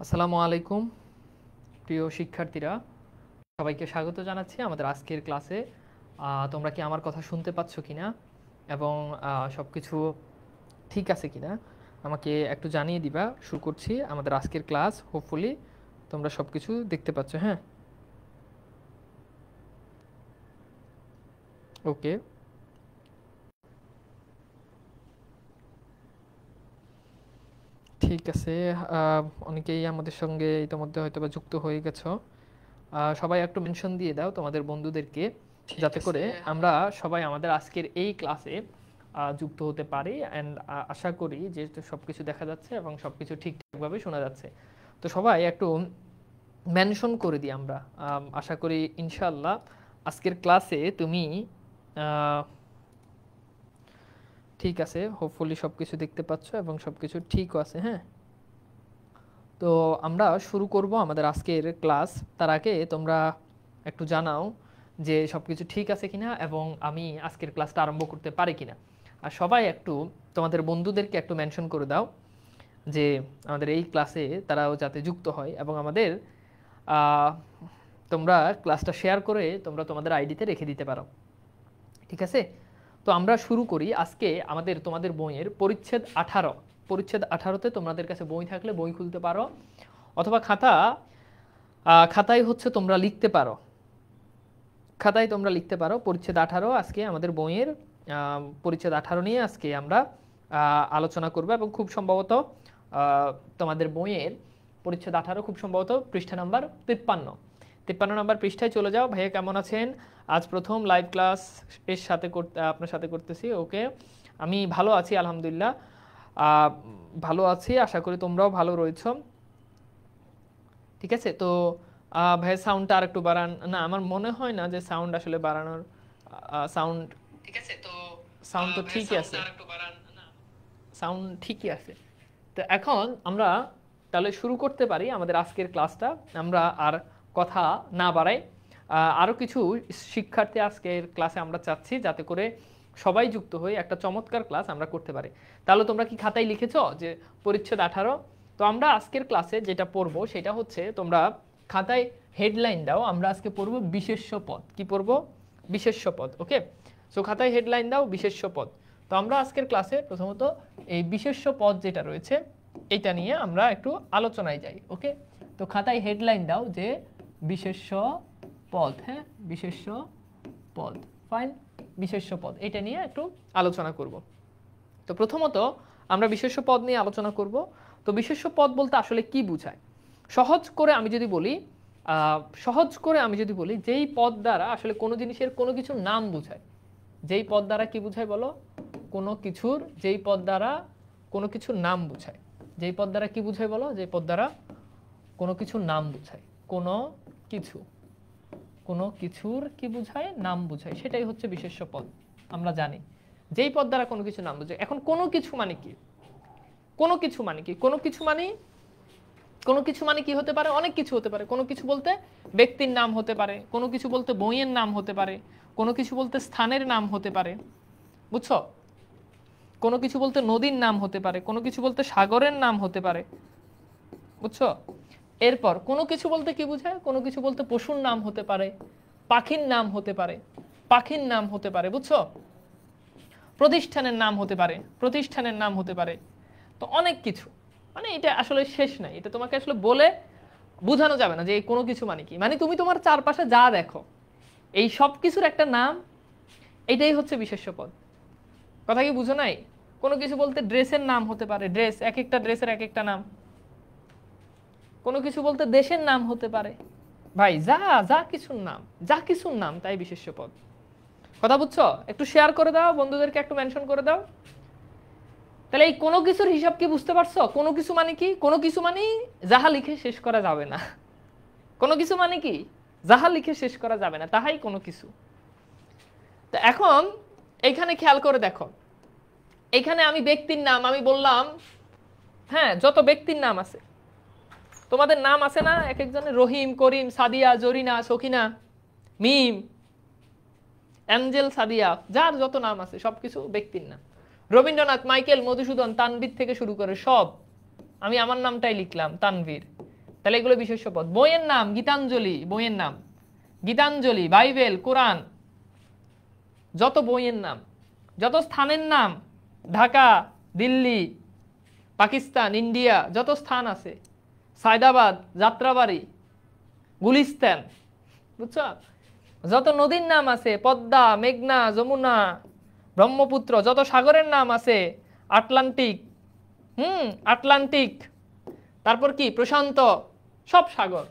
আসসালামু আলাইকুম প্রিয় শিক্ষার্থীরা, সবাইকে স্বাগত জানাচ্ছি আমাদের আজকের ক্লাসে। তোমরা কি আমার কথা শুনতে পাচ্ছ কিনা এবং সব কিছু ঠিক আছে কিনা আমাকে একটু জানিয়ে দিবা। শুরু করছি আমাদের আজকের ক্লাস। হোপফুলি তোমরা সব কিছু দেখতে পাচ্ছ। হ্যাঁ, ওকে, ঠিক আছে। অনেকেই আমাদের সঙ্গে ইতিমধ্যে হয়তো বা যুক্ত হয়ে গেছো। সবাই একটু মেনশন দিয়ে দাও তোমাদের বন্ধুদেরকে, যাতে করে আমরা সবাই আমাদের আজকের এই ক্লাসে যুক্ত হতে পারি। অ্যান্ড আশা করি যে সব কিছু দেখা যাচ্ছে এবং সব কিছু ঠিকঠাকভাবে শোনা যাচ্ছে। তো সবাই একটু মেনশন করে দিই আমরা। আশা করি ইনশাল্লাহ আজকের ক্লাসে তুমি ঠিক আছে, হোপফুলি সব কিছু দেখতে পাচ্ছ এবং সব কিছু ঠিকও আছে। হ্যাঁ, তো আমরা শুরু করব আমাদের আজকের ক্লাস। তার আগে তোমরা একটু জানাও যে সব কিছু ঠিক আছে কিনা এবং আমি আজকের ক্লাসটা আরম্ভ করতে পারি কিনা। আর সবাই একটু তোমাদের বন্ধুদেরকে একটু মেনশন করে দাও যে আমাদের এই ক্লাসে তারাও যাতে যুক্ত হয় এবং আমাদের তোমরা ক্লাসটা শেয়ার করে তোমরা তোমাদের আইডিতে রেখে দিতে পারো। ঠিক আছে, তো আমরা শুরু করি আজকে তোমাদের বইয়ের পরিচ্ছেদ 18। পরিচ্ছেদ 18তে তোমাদের কাছে বই থাকলে বই খুলতে পারো, অথবা খাতায় হচ্ছে তোমরা লিখতে পারো। খাতায় তোমরা লিখতে পারো পরিচ্ছেদ 18। আজকে আমাদের বইয়ের পরিচ্ছেদ 18 নিয়ে আজকে আমরা আলোচনা করব এবং খুব সম্ভবত তোমাদের বইয়ের পরিচ্ছেদ 18 খুব সম্ভবত পৃষ্ঠা নাম্বার 53 নাম্বার পৃষ্ঠায় চলে যাও। ভাইয়া কেমন আছেন? আজ প্রথম লাইভ ক্লাস এর সাথে আপনার সাথে করতেছি। ওকে, আমি ভালো আছি আলহামদুলিল্লাহ, ভালো আছি। আশা করি তোমরাও ভালো রয়েছো। ঠিক আছে, তো ভাই সাউন্ডটা আর একটু বাড়ান না। আমার মনে হয় না যে সাউন্ড আসলে বাড়ানোর সাউন্ড। ঠিক আছে, তো সাউন্ড তো ঠিকই আছে, সাউন্ড ঠিকই আছে। তো এখন আমরা তাহলে শুরু করতে পারি আমাদের আজকের ক্লাসটা। আমরা আর কথা না বাড়াই, আরও কিছু শিক্ষার্থী আজকের ক্লাসে আমরা চাচ্ছি যাতে করে সবাই যুক্ত হয়ে একটা চমৎকার ক্লাস আমরা করতে পারি। তাহলে তোমরা কি খাতায় লিখেছো যে পরিচ্ছেদ 18? তো আমরা আজকের ক্লাসে যেটা পড়বো সেটা হচ্ছে, তোমরা খাতায় হেডলাইন দাও। আমরা আজকে পড়বো বিশেষ্য পদ। কি পড়বো? বিশেষ্য পদ। ওকে, সো খাতায় হেডলাইন দাও বিশেষ্য পদ। তো আমরা আজকের ক্লাসে প্রথমত এই বিশেষ্য পদ যেটা রয়েছে এটা নিয়ে আমরা একটু আলোচনায় যাই। ওকে, তো খাতায় হেডলাইন দাও যে বিশেষ্য পদ। হ্যাঁ, বিশেষ্য পদ, ফাইন। বিশেষ্য পদ এটা নিয়ে একটু আলোচনা করব। তো প্রথমত আমরা বিশেষ্য পদ নিয়ে আলোচনা করব। তো বিশেষ্য পদ বলতে আসলে কি বোঝায়? সহজ করে আমি যদি বলি যেই পদ দ্বারা আসলে কোনো জিনিসের কোনো কিছুর নাম বোঝায়। যেই পদ দ্বারা কি বোঝায় বলো? কোনো কিছুর, যেই পদ দ্বারা কোনো কিছুর নাম বোঝায়। যেই পদ দ্বারা কি বোঝায় বলো? যেই পদ দ্বারা কোনো কিছুর নাম বোঝায়। কোনো কিছুর কি বোঝায়? নাম বোঝায়। সেটাই হচ্ছে বিশেষ্য পদ। আমরা জানি যেই পদ দ্বারা কোনো কিছু নাম বোঝায়। এখন কোনো কিছু মানে কি? কোনো কিছু মানে কি? কোনো কিছু মানে কি হতে পারে? অনেক কিছু হতে পারে। কোনো কিছু বলতে ব্যক্তির নাম হতে পারে, কোনো কিছু বলতে বইয়ের নাম হতে পারে, কোনো কিছু বলতে স্থানের নাম হতে পারে, বুঝছো? কোনো কিছু বলতে নদীর নাম হতে পারে, কোনো কিছু বলতে সাগরের নাম হতে পারে, বুঝছো? এরপর কোনো কিছু বলতে কি বোঝায়? কোনো কিছু বলতে পশুর নাম হতে পারে, পাখির নাম হতে পারে, বুঝছো? প্রতিষ্ঠানের নাম হতে পারে। তো অনেক কিছু, মানে এটা আসলে শেষ নাই। এটা তোমাকে আসলে বলে বোঝানো যাবে না যে কোনো কিছু মানে কি। মানে তুমি তোমার চারপাশে যা দেখো এই সব কিছুর একটা নাম, এটাই হচ্ছে বিশেষ্য পদ। কথা কি বুঝো নাই? কোনো কিছু বলতে ড্রেসের নাম হতে পারে, ড্রেস, এক একটা ড্রেসের এক একটা নাম। কোনো কিছু বলতে দেশের নাম হতে পারে। ভাই যা কিছুর নাম তাই বিশেষ্য পদ। কথা বুঝছো? একটু শেয়ার করে দাও, বন্ধুদেরকে একটু মেনশন করে দাও। তাহলে এই কোনো কিছুর হিসাব কি বুঝতে পারছো? কোনো কিছু মানে কি? কোনো কিছু মানে যাহা লিখে শেষ করা যাবে না। কোনো কিছু মানে কি? যাহা লিখে শেষ করা যাবে না, তাহাই কোনো কিছু। তো এখন এইখানে খেয়াল করে দেখো, এইখানে আমি ব্যক্তির নাম আমি বললাম, হ্যাঁ, যত ব্যক্তির নাম আছে, তোমাদের নাম আছে না এক একজনের? রহিম, করিম, সাদিয়া, জরিনা, সখিনা, মিম, অ্যাঞ্জেল, সাদিয়া, যার যত নাম আছে সবকিছু ব্যক্তির নাম। রবীন্দ্রনাথ, মাইকেল, মধুসূদন, তানভীর থেকে শুরু করে সব আমি আমার নামটাই লিখলাম তানভীর। তাহলে এগুলো বিশেষ্য পদ। বইয়ের নাম গীতাঞ্জলি, বইয়ের নাম গীতাঞ্জলি, বাইবেল, কোরআন, যত বইয়ের নাম, যত স্থানের নাম, ঢাকা, দিল্লি, পাকিস্তান, ইন্ডিয়া, যত স্থান আছে, সায়দাবাদ, যাত্রাবাড়ি, গুলিস্তান, বুঝছো, যত নদীর নাম আছে, পদ্মা, মেঘনা, যমুনা, ব্রহ্মপুত্র, যত সাগরের নাম আছে, আটলান্টিক, আটলান্টিক, তারপর কি প্রশান্ত, সব সাগর,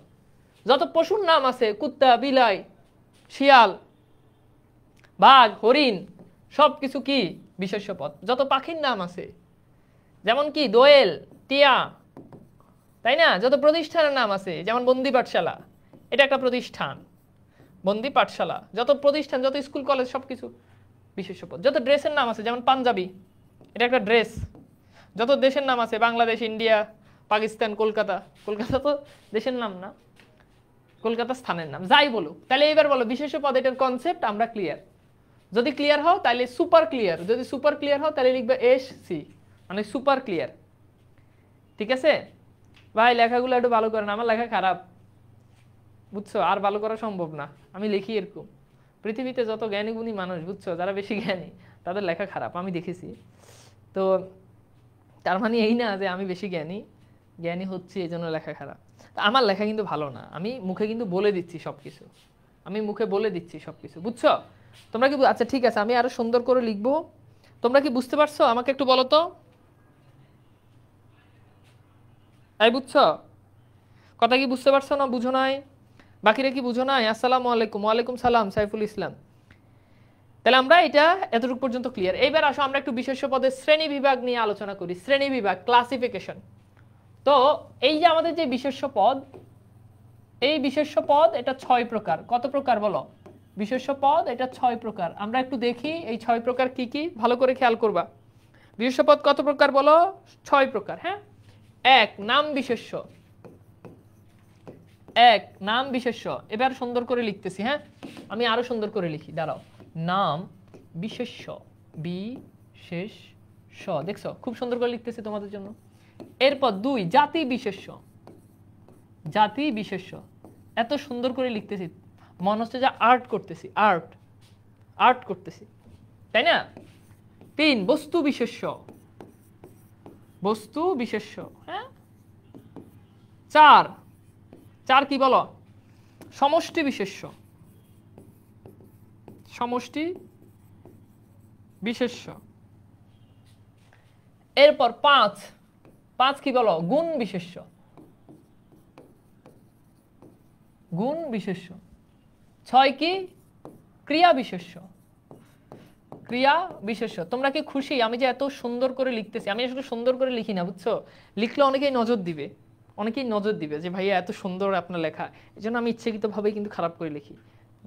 যত পশুর নাম আছে, কুত্তা, বিলাই, শিয়াল, বাঘ, হরিণ, সব কিছু কি বিশেষ্য পদ। যত পাখির নাম আছে, যেমন কি দোয়েল, টিয়া, তাই না? যত প্রতিষ্ঠানের নাম আছে, যেমন বন্দি পাঠশালা, এটা একটা প্রতিষ্ঠান, বন্দি পাঠশালা, যত প্রতিষ্ঠান, যত স্কুল কলেজ, সবকিছু বিশেষ্য পদ। যত ড্রেসের নাম আছে, যেমন পাঞ্জাবি, এটা একটা ড্রেস। যত দেশের নাম আছে, বাংলাদেশ, ইন্ডিয়া, পাকিস্তান, কলকাতা, কলকাতা তো দেশের নাম না, কলকাতা স্থানের নাম, যাই বলো। তাহলে এবার বলো বিশেষ্য পদ, এটার কনসেপ্ট আমরা ক্লিয়ার। যদি ক্লিয়ার হও তাহলে সুপার ক্লিয়ার, যদি সুপার ক্লিয়ার হও তাহলে লিখবে SC, মানে সুপার ক্লিয়ার। ঠিক আছে ভাই, লেখাগুলো একটু ভালো করেন, আমার লেখা খারাপ, বুঝছো, আর ভালো করা সম্ভব না। আমি লিখি এরকম, পৃথিবীতে যত জ্ঞানী গুণী মানুষ, বুঝছো, যারা বেশি জ্ঞানী, তাদের লেখা খারাপ, আমি দেখেছি। তো তার মানে এই না যে আমি বেশি জ্ঞানী, জ্ঞানী হচ্ছে এই জন্য লেখা খারাপ। আমার লেখা কিন্তু ভালো না, আমি মুখে কিন্তু বলে দিচ্ছি সবকিছু, আমি মুখে বলে দিচ্ছি সবকিছু, বুঝছো তোমরা কি? আচ্ছা ঠিক আছে, আমি আরো সুন্দর করে লিখবো। তোমরা কি বুঝতে পারছো? আমাকে একটু বলো তো, এই বুঝছো কথা? কি বুঝতে পারছো না বুঝো নাই? বাকিরা কি বুঝো নাই? আসসালামু আলাইকুম। ওয়ালাইকুম সালাম সাইফুল ইসলাম। তাহলে আমরা এটা এতটুকু পর্যন্ত ক্লিয়ার। এইবার আসো আমরা একটু বিশেষ্য পদের শ্রেণী বিভাগ নিয়ে আলোচনা করি। শ্রেণী বিভাগ, ক্লাসিফিকেশন। তো এই যে আমাদের যে বিশেষ্য পদ, এই বিশেষ্য পদ এটা 6 প্রকার। কত প্রকার বলো? বিশেষ্য পদ এটা 6 প্রকার। আমরা একটু দেখি এই 6 প্রকার কি কি, ভালো করে খেয়াল করবা। বিশেষ্য পদ কত প্রকার বলো? 6 প্রকার। হ্যাঁ, 1 নাম বিশেষ্য। 1 নাম বিশেষ্য। এবার সুন্দর করে লিখতেছি, হ্যাঁ আমি আরো সুন্দর করে লিখি, দাঁড়াও। নাম বিশেষ্য, বিশেষ্য, দেখছো খুব সুন্দর করে লিখতেছি তোমাদের জন্য। এরপর 2 জাতি বিশেষ্য। জাতি বিশেষ্য, এত সুন্দর করে লিখতেছি, মনে হচ্ছে যে আর্ট করতেছি, আর্ট করতেছি, তাই না? 3 বস্তু বিশেষ্য। বস্তু বিশেষ্য, হ্যাঁ। 4 কি বলো? সমষ্টি বিশেষ্য। সমষ্টি বিশেষ্য। এরপর 5 কি বলো? গুণ বিশেষ্য। গুণ বিশেষ্য। 6 কি? ক্রিয়া বিশেষ্য। ক্রিয়া বিশেষ্য। তোমরা কি খুশি আমি যে এত সুন্দর করে লিখতেছি? আমি আসলে সুন্দর করে লিখি না, বুঝছো, লিখলে অনেকেই নজর দিবে, অনেকেই নজর দিবে যে ভাইয়া এত সুন্দর আপনার লেখা, এই জন্য আমি ইচ্ছাকৃতভাবে কিন্তু খারাপ করে লিখি,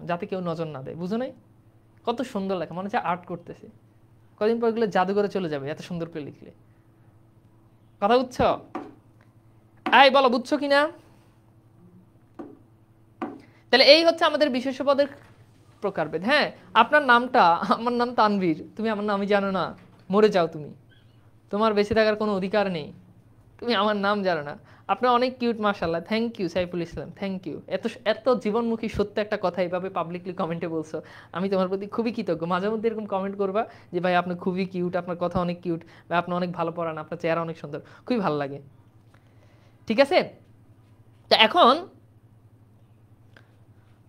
যাতে কেউ নজর না দেয়, বুঝো নাই? কত সুন্দর লেখা, মনে হচ্ছে আর্ট করতেছি, কদিন পর এগুলো জাদুঘরে চলে যাবে এত সুন্দর করে লিখলে। কথা বুঝছো? এই বলো বুঝছো কিনা? তাহলে এই হচ্ছে আমাদের বিশেষ্য পদের প্রকারভেদ। হ্যাঁ, আপনার নামটা, আমার নাম তানভীর, তুমি আমার নামই জানো না, মরে যাও তুমি, তোমার বেঁচে থাকার কোনো অধিকার নেই, তুমি আমার নাম জানো না। আপনার অনেক কিউট, মাশাআল্লাহ, thank you Saiful Islam, thank you. এত জীবনমুখী সত্য একটা কথা এইভাবে পাবলিকলি কমেন্টে বলছো, আমি তোমার প্রতি খুবই কৃতজ্ঞ। মাঝে মধ্যে এরকম কমেন্ট করবা যে ভাই আপনি খুবই কিউট, আপনার কথা অনেক কিউট, বা আপনি অনেক ভালো পড়ান, আপনার চেহারা অনেক সুন্দর, খুবই ভালো লাগে। ঠিক আছে, তো এখন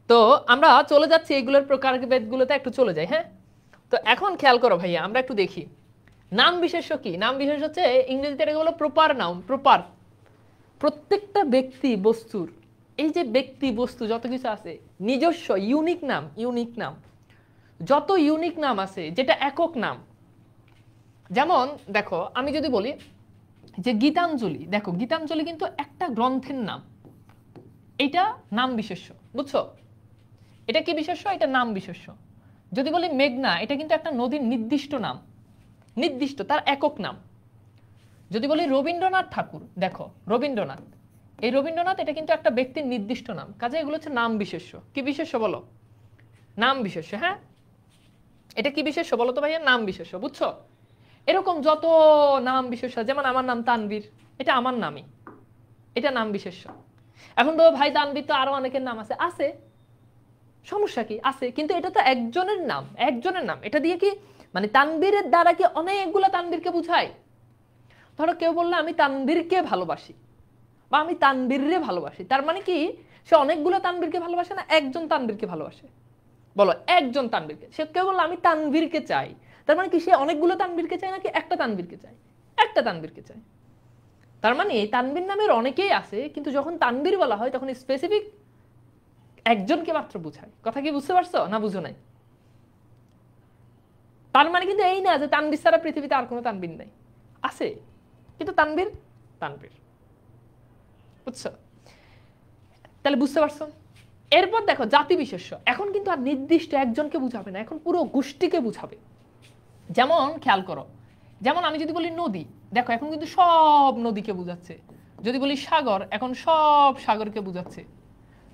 তো আমরা চলে যাচ্ছি এগুলোর প্রকারভেদগুলোতে, একটু চলে যাই। হ্যাঁ, তো এখন খেয়াল করো ভাইয়া, আমরা একটু দেখি নাম বিশেষ্য কি। নাম বিশেষ্য হচ্ছে ইংরেজিতে এটাকে বলো প্রপার নাউন। প্রপার, প্রত্যেকটা ব্যক্তি বস্তুর, এই যে ব্যক্তি বস্তু যত কিছু আছে, নিজস্ব ইউনিক নাম। ইউনিক নাম, যত ইউনিক নাম আছে, যেটা একক নাম। যেমন দেখো, আমি যদি বলি যে গীতাঞ্জলি, দেখো গীতাঞ্জলি কিন্তু একটা গ্রন্থের নাম, এটা নাম বিশেষ্য, বুঝছো? এটা কি বিশেষ্য? এটা নাম বিশেষ্য। যদি বলি মেঘনা, এটা কিন্তু একটা নদীর নির্দিষ্ট নাম, নির্দিষ্ট, তার একক নাম। যদি বলি রবীন্দ্রনাথ ঠাকুর, দেখো রবীন্দ্রনাথ, এই রবীন্দ্রনাথ, এটা কিন্তু একটা ব্যক্তির নির্দিষ্ট নাম, কাজে এগুলো হচ্ছে নাম বিশেষ্য। কি বিশেষ্য বলো? নাম বিশেষ্য। হ্যাঁ, এটা কি বিশেষ্য বলো তো ভাইয়া? নাম বিশেষ্য, বুঝছো? এরকম যত নাম বিশেষ্য, যেমন আমার নাম তানভীর, এটা আমার নামই, এটা নাম বিশেষ্য। এখন তো ভাই তানভীর তো আরো অনেকের নাম আছে, আছে, সমস্যা কি আছে, কিন্তু এটা তো একজনের নাম, একজনের নাম, এটা দিয়ে কি মানে তানভীরের দ্বারা কি অনেকগুলো তানভীরকে বুঝায়? ধরো কেউ বললো আমি তানভীরকে ভালোবাসি বা আমি তানভীররে ভালোবাসি, তার মানে কি সে অনেকগুলো তানভীরকে ভালোবাসে না একজন তানভীরকে ভালোবাসে? বলো, একজন তানভীরকে। সে কেউ বললো আমি তানভীরকে চাই, তার মানে কি সে অনেকগুলো তানভীরকে চায় নাকি একটা তানভীরকে চায়? একটা তানভীরকে চায়। তার মানে তানভীর নামের অনেকেই আছে, কিন্তু যখন তানভীর বলা হয় তখন স্পেসিফিক একজনকে মাত্র বুঝায়। কথা কি বুঝতে পারছো না বুঝো নাই? তার মানে কিন্তু এই না যে তানভীর ছাড়া পৃথিবীতে আর কোনো তানভীর নাই, আছে, কিন্তু তানভীর তানভীর। বুঝছো? তাহলে বুঝতে পারছো? এরপর দেখো জাতি বিশেষ্য, এখন কিন্তু আর নির্দিষ্ট একজনকে বুঝাবে না, এখন পুরো গোষ্ঠীকে বুঝাবে। যেমন খেয়াল করো, যেমন আমি যদি বলি নদী, দেখো এখন কিন্তু সব নদীকে বুঝাচ্ছে। যদি বলি সাগর, এখন সব সাগরকে বুঝাচ্ছে।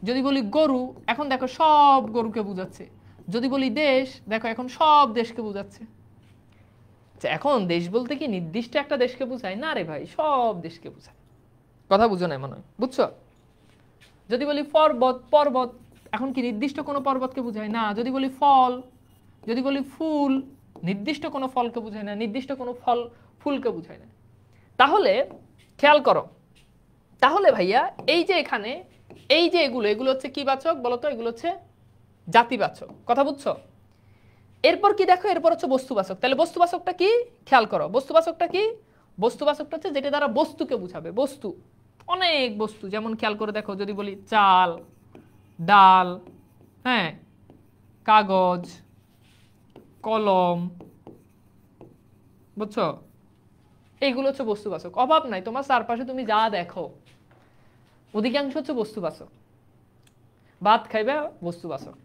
যদি বলি গরু, এখন দেখো সব গরুকে বুঝাচ্ছে। যদি বলি দেশ, দেখো এখন সব দেশকে বুঝাচ্ছে। এখন দেশ বলতে কি নির্দিষ্ট একটা দেশকে বুঝায় না রে ভাই, সব দেশকে বুঝায়। কথা বুঝো না মনে হয়? বুঝছো? যদি বলি পর্বত, পর্বত এখন কি নির্দিষ্ট কোনো পর্বতকে বুঝায় না। যদি বলি ফল, যদি বলি ফুল, নির্দিষ্ট কোনো ফলকে বুঝায় না, নির্দিষ্ট কোনো ফুলকে বুঝায় না। তাহলে খেয়াল করো, তাহলে ভাইয়া এই যে এখানে এই যে এগুলো হচ্ছে কি বাচক বলো তো? এগুলো হচ্ছে জাতিবাচক। কথা বুঝছো? এরপর কি দেখো, এরপর হচ্ছে বস্তুবাচক। তাহলে বস্তুবাচকটা কি খেয়াল করো, বস্তুবাচকটা কি? বস্তুবাচকটা হচ্ছে যেটা দ্বারা বস্তুকে বুঝাবে। বস্তু, অনেক বস্তু, যেমন খেয়াল করে দেখো, যদি বলি চাল, ডাল, হ্যাঁ, কাগজ, কলম, বুঝছো? এইগুলো হচ্ছে বস্তুবাচক। অভাব নাই, তোমার চারপাশে তুমি যা দেখো অধিকাংশ হচ্ছে বস্তুবাচক। ভাত খাইবে বস্তুবাচক,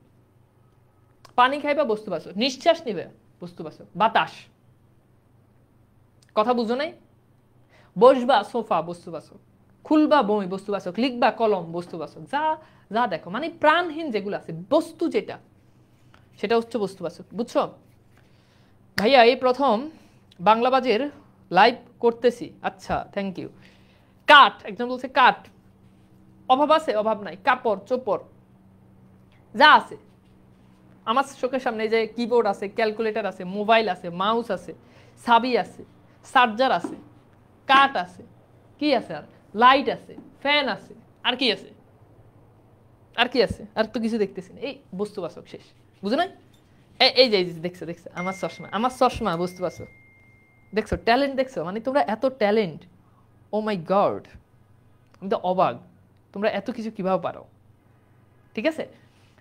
পানি খাইবা বস্তুবাচক, নিঃশ্বাস নিবে বস্তুবাচক, বাতাস। কথা বুঝো নাই? বসবা সোফা বস্তুবাচক, খুলবা বই বস্তুবাচক, লিখবা কলম বস্তুবাচক, যা যা দেখো মানে প্রাণহীন যেগুলো আছে, বস্তু যেটা, সেটা হচ্ছে বস্তুবাচক। বুঝছো ভাইয়া? এই প্রথম বাংলাবাজের লাইভ করতেছি। আচ্ছা, থ্যাংক ইউ। কাঠ, একজন বলছে কাঠ, অভাব আছে? অভাব নাই। কাপড় চোপড় যা আছে আমার চোখের সামনে, যে কিবোর্ড আছে, ক্যালকুলেটর আছে, মোবাইল আছে, মাউস আছে, ছাবি আছে, চার্জার আছে, কাঠ আছে, কি আছে আর, লাইট আছে, ফ্যান আছে, আর কি আছে, আর কি আছে, আর তো কিছু দেখতেছি না। এই বস্তুবাচক, শেষ। বুঝো না? এই যে দেখছো দেখছো আমার চশমা, আমার চশমা বস্তুবাচক। দেখছো ট্যালেন্ট? দেখছো মানে তোমরা এত ট্যালেন্ট, ও মাই গড, আমি তো অবাক তোমরা এত কিছু কিভাবে পারো। ঠিক আছে?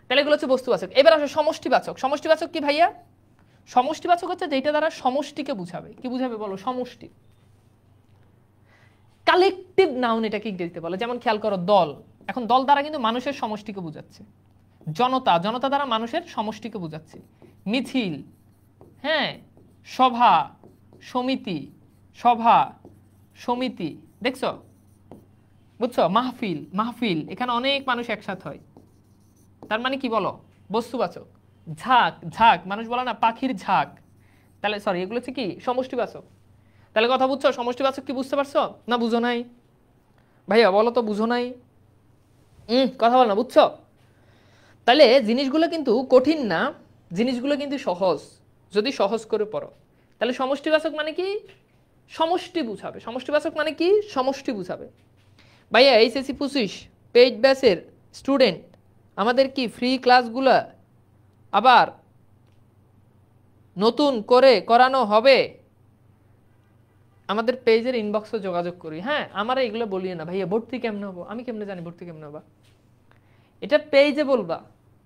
তাহলে এগুলো হচ্ছে বস্তুবাচক। এবার আসো সমষ্টিবাচক। সমষ্টিবাচক কি ভাইয়া? সমষ্টিবাচক হচ্ছে যেটা দ্বারা সমষ্টিকে বুঝাবে। কি বুঝাবে বলো? সমষ্টি, কালেকটিভ নাউন এটাকে ইংরেজিতে বলে। যেমন খেয়াল করো দল, এখন দল দ্বারা কিন্তু মানুষের সমষ্টিকে বুঝাচ্ছে। জনতা, জনতা দ্বারা মানুষের সমষ্টিকে বুঝাচ্ছে। মিছিল, হ্যাঁ, সভা, সমিতি, সভা, সমিতি, দেখছো? বুঝছো? মাহফিল, মাহফিল, এখানে অনেক মানুষ একসাথে হয়, তার মানে কি বলো? বস্তুবাচক। ঝাঁক, ঝাঁক, মানুষ বলে না পাখির ঝাঁক, তাহলে সরি এগুলো হচ্ছে কি? সমষ্টিবাচক। তাহলে কথা বুঝছো? সমষ্টিবাচক কি বুঝতে পারছো না বুঝো নাই? ভাইয়া বলো তো, বুঝো নাই? কথা বল না, বুঝছো? তাহলে জিনিসগুলো কিন্তু কঠিন না, জিনিসগুলো কিন্তু সহজ, যদি সহজ করে পড়ো। তাহলে সমষ্টিবাচক মানে কি? সমষ্টি বুঝাবে। সমষ্টিবাচক মানে কি? সমষ্টি বুঝাবে। ভাইয়া এইচএসসি 25 পেইড ব্যাচের স্টুডেন্ট, আমাদের কি ফ্রি ক্লাসগুলা আবার নতুন করে করানো হবে? আমাদের পেজের ইনবক্সে যোগাযোগ করি। হ্যাঁ, আমার এগুলো বলিয়ে না ভাইয়া, ভর্তি কেমনে হবো? আমি কেমনে জানি ভর্তি কেমনে হবা? এটা পেজে বলবা,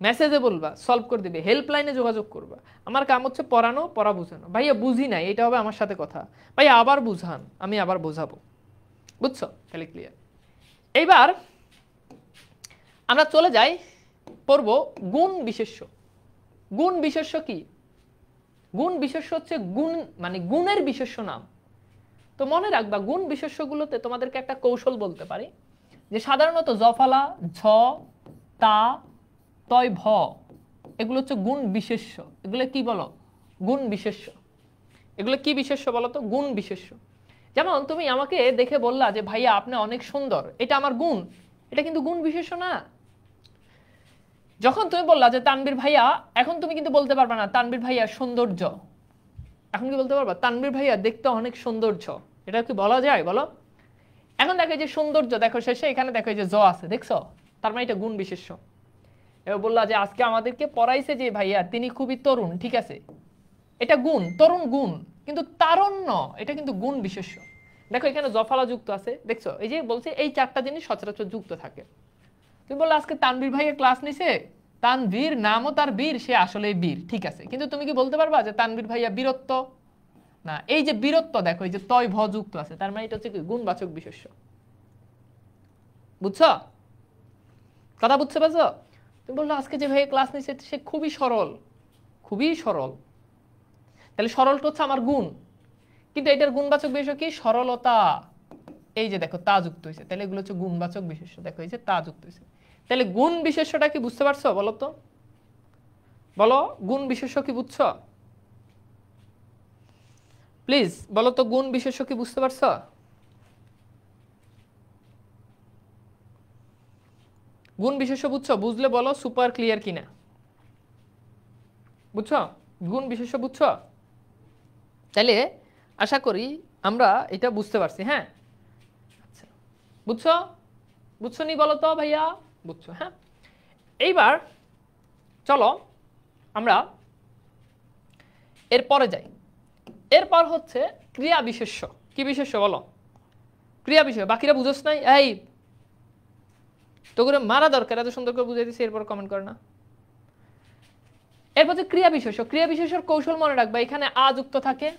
মেসেজে বলবা, সলভ করে দিবে, হেল্পলাইনে যোগাযোগ করবা। আমার কাম হচ্ছে পড়ানো, পড়া বোঝানো। ভাইয়া বুঝি নাই, এটা হবে আমার সাথে কথা, ভাইয়া আবার বুঝান, আমি আবার বোঝাবো। বুঝছো? তাহলে ক্লিয়ার। এইবার আমরা চলে যাই, পড়ব গুণ বিশেষ্য। গুণ বিশেষ্য কি? গুণ বিশেষ্য হচ্ছে গুণ মানে গুণের বিশেষ্য নাম। তো মনে রাখবা, গুণ বিশেষ্যগুলোতে তোমাদেরকে একটা কৌশল বলতে পারি, যে সাধারণত জফলা, ঝ, তা, তয়, ভ, এগুলো হচ্ছে গুণ বিশেষ্য। এগুলো কি বলো? গুণ বিশেষ্য। এগুলো কি বিশেষ্য বলো তো? গুণ বিশেষ্য। যেমন তুমি আমাকে দেখে বললা যে ভাইয়া আপনি অনেক সুন্দর, এটা আমার গুণ, এটা কিন্তু গুণ বিশেষ্য না। যখন তুমি বললা যে তানভীর ভাইয়া, এখন তুমি কিন্তু বলতে পারবা না তানভীর ভাইয়া সৌন্দর্য। এখন কি বলতে পারবা তানভীর ভাইয়া দেখতে অনেক সৌন্দর্য? এটা কি বলা যায় বলো? এখন দেখো যে সৌন্দর্য, দেখো শেষে এখানে দেখো যে জ আছে, দেখছো? তার মানে এটা গুণ বিশেষ্য। এবার বললা যে আজকে আমাদেরকে পড়াইছে যে ভাইয়া তিনি খুবই তরুণ, ঠিক আছে, এটা গুণ, তরুণ গুণ, কিন্তু তারুণ্য এটা কিন্তু গুণ বিশেষ্য। দেখো এখানে জফালা যুক্ত আছে, দেখছো? এই যে বলছে এই চারটা জিনিস সচরাচর যুক্ত থাকে। তুমি বললে আজকে তানভীর ভাইয়া ক্লাস নিছে, তানভীর নামও তার বীর, সে আসলে বীর, ঠিক আছে, কিন্তু তুমি কি বলতে পারবা যে তানভীর ভাইয়া বীরত্ব? না, এই যে বীরত্ব দেখো এই যে তয় ভ যুক্ত আছে, তার মানে এটা হচ্ছে কি গুণবাচক বিশেষ্য। বুঝছো কথা? বুঝতে পারছো? তুমি বললো আজকে যে ভাইয়া ক্লাস নিছে সে খুবই সরল, খুবই সরল, তাহলে সরলটা হচ্ছে আমার গুণ, কিন্তু এটার গুণবাচক বিশেষ্য কি? সরলতা। এই যে দেখো তা যুক্ত হয়েছে, তাহলে এগুলো হচ্ছে গুণবাচক বিশেষ্য। দেখো এই যে তা যুক্ত হয়েছে, তাহলে গুণ বিশেষ্যটা কি বুঝতে পারছো? বলো তো, বলো গুণ বিশেষ্য কি বুঝছো? প্লিজ বলো তো গুণ বিশেষ্য কি বুঝতে পারছো? গুণ বিশেষ্য বুঝছো? বুঝলে বলো সুপার ক্লিয়ার কিনা। বুঝছো গুণ বিশেষ্য? বুঝছো? তাহলে আশা করি আমরা এটা বুঝতে পারছি। হ্যাঁ, আচ্ছা, বুঝছো? বুঝছো নি বলো তো ভাইয়া? বুঝছো? হ্যাঁ, এইবার চলো আমরা এরপরে যাই। এরপর হচ্ছে ক্রিয়া বিশেষ্য। কি বিশেষ্য বলো? ক্রিয়া বিশেষ্য। বাকিরা বুঝোস নাই? এই তো করে মারা দরকার, এত সুন্দর করে বুঝাই দিচ্ছি, এরপর কমেন্ট করে না। এরপর হচ্ছে ক্রিয়া বিশেষ্য। ক্রিয়া বিশেষ্যের কৌশল মনে রাখবা, এখানে আ যুক্ত থাকে,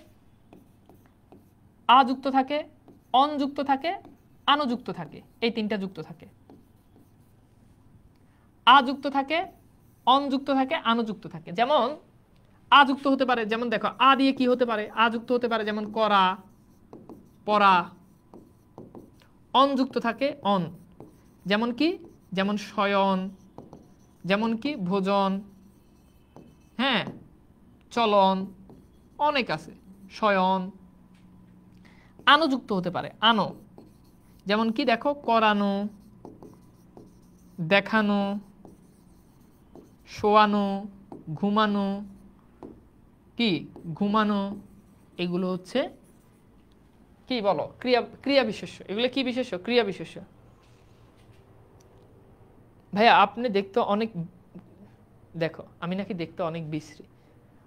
আ যুক্ত থাকে, অন যুক্ত থাকে, আনো যুক্ত থাকে, এই তিনটা যুক্ত থাকে। আ যুক্ত থাকে, অন যুক্ত থাকে, আনো যুক্ত থাকে। যেমন আ যুক্ত হতে পারে, যেমন দেখো আ দিয়ে কি হতে পারে? আ যুক্ত হতে পারে যেমন করা, পড়া। অন যুক্ত থাকে, অন, যেমন কি? যেমন শয়ন, যেমন কি? ভোজন, হ্যাঁ, চলন, অনেক আছে, শয়ন। আনো যুক্ত হতে পারে, আনো, যেমন কি? দেখো করানো, দেখানো, শোয়ানো, ঘুমানো, কি? ঘুমানো। এগুলো হচ্ছে কি বলো? ক্রিয়া, ক্রিয়া বিশেষ্য। এগুলো কি বিশেষ্য? ক্রিয়া বিশেষ্য। ভাইয়া আপনি দেখতে অনেক, দেখো আমি নাকি দেখতে অনেক বিশ্রী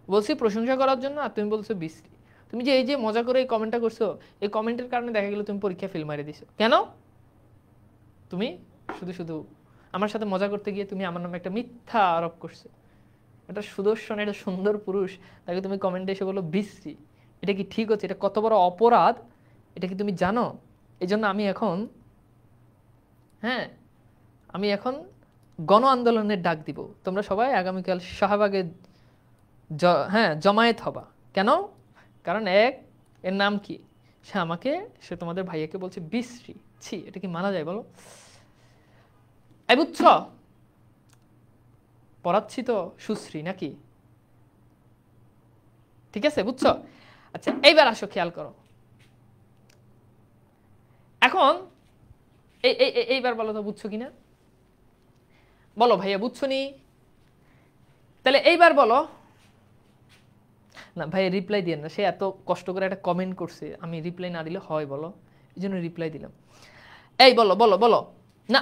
বলছি প্রশংসা করার জন্য, আর তুমি বলছো বিশ্রী। তুমি যে এই যে মজা করে এই কমেন্টটা করছো, এই কমেন্টের কারণে দেখা গেল তুমি পরীক্ষা ফেল মারি দিছো। কেন? তুমি শুধু শুধু আমার সাথে মজা করতে গিয়ে তুমি আমার নামে একটা মিথ্যা আরোপ করছো। এটা সুদর্শন, এটা সুন্দর পুরুষ, তাকে তুমি কমেন্টে এসে বলো বিশ্রী। এটা কি ঠিক হচ্ছে? এটা কত বড় অপরাধ, এটা কি তুমি জানো? এই জন্য আমি এখন, হ্যাঁ, আমি এখন গণ আন্দোলনের ডাক দিব। তোমরা সবাই আগামীকাল শাহবাগে হ্যাঁ জমায়েত হবা। কেন? কারণ এর নাম কি? সে তোমাদের ভাইয়াকে বলছে বিশ্রী। ছি, এটা কি মানা যায় বলো? এই বুঝছ? পড়াচ্ছি তো সুশ্রী নাকি? ঠিক আছে, বুঝছো? আচ্ছা এইবার আসো, খেয়াল করো। এখন এইবার বলো তো বুঝছো কিনা? বলো ভাইয়া বুঝছো নি? তাহলে এইবার বলো। না ভাইয়া রিপ্লাই দিয়ে না, সে এত কষ্ট করে একটা কমেন্ট করছে, আমি রিপ্লাই না দিলে হয় বলো? এই জন্য রিপ্লাই দিলাম। এই বলো বলো বলো। না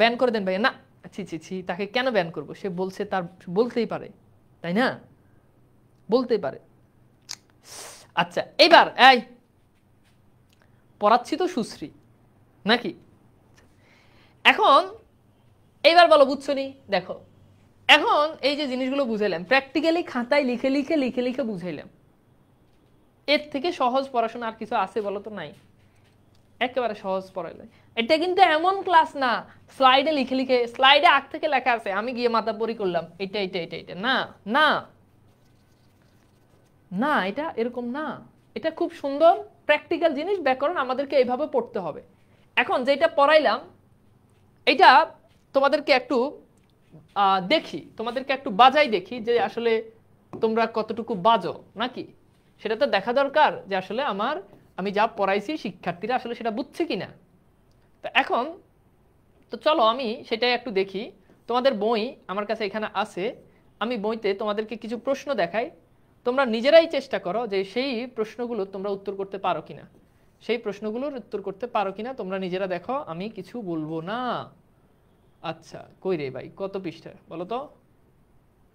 ব্যান করে দেন ভাইয়া। না, ছি ছি ছি, তাকে কেন ব্যান করবো? সে বলছে, তার বলতেই পারে, তাই না? বলতেই পারে। আচ্ছা এইবার এই পড়াচ্ছি তো সুশ্রী নাকি? এখন এইবার বলো বুঝছো নি? দেখো এখন এই যে জিনিসগুলো বুঝাইলাম, প্র্যাকটিক্যালি খাতায় লিখে লিখে লিখে লিখে বুঝাইলাম। এর থেকে সহজ পড়াশোনা আর কিছু আছে বলো তো? নাই। একেবারে সহজ পড়াইলে। এটা কিন্তু এমন ক্লাস না স্লাইডে লিখে লিখে, স্লাইডে আগ থেকে লেখা আছে, আমি গিয়ে মাথা পরি করলাম এটা এটা এটা এটা। না না না, এটা এরকম না। এটা খুব সুন্দর প্র্যাকটিক্যাল জিনিস, ব্যাকরণ আমাদেরকে এইভাবে পড়তে হবে। এখন যেটা পড়াইলাম এটা তোমাদেরকে একটু দেখি, তোমাদেরকে একটু বাজাই দেখি যে আসলে তোমরা কতটুকু বাজো নাকি, সেটা তো দেখা দরকার যে আসলে আমি যা পড়াইছি শিক্ষার্থীরা আসলে সেটা বুঝছে কিনা। তো এখন তো চলো আমি সেটাই একটু দেখি। তোমাদের বই আমার কাছে এখানে আছে, আমি বইতে তোমাদেরকে কিছু প্রশ্ন দেখাই, তোমরা নিজেরাই চেষ্টা করো যে সেই প্রশ্নগুলো তোমরা উত্তর করতে পারো কিনা, সেই প্রশ্নগুলোর উত্তর করতে পারো কিনা তোমরা নিজেরা দেখো, আমি কিছু বলবো না। আচ্ছা কই রে ভাই, কত পৃষ্ঠা বলো তো,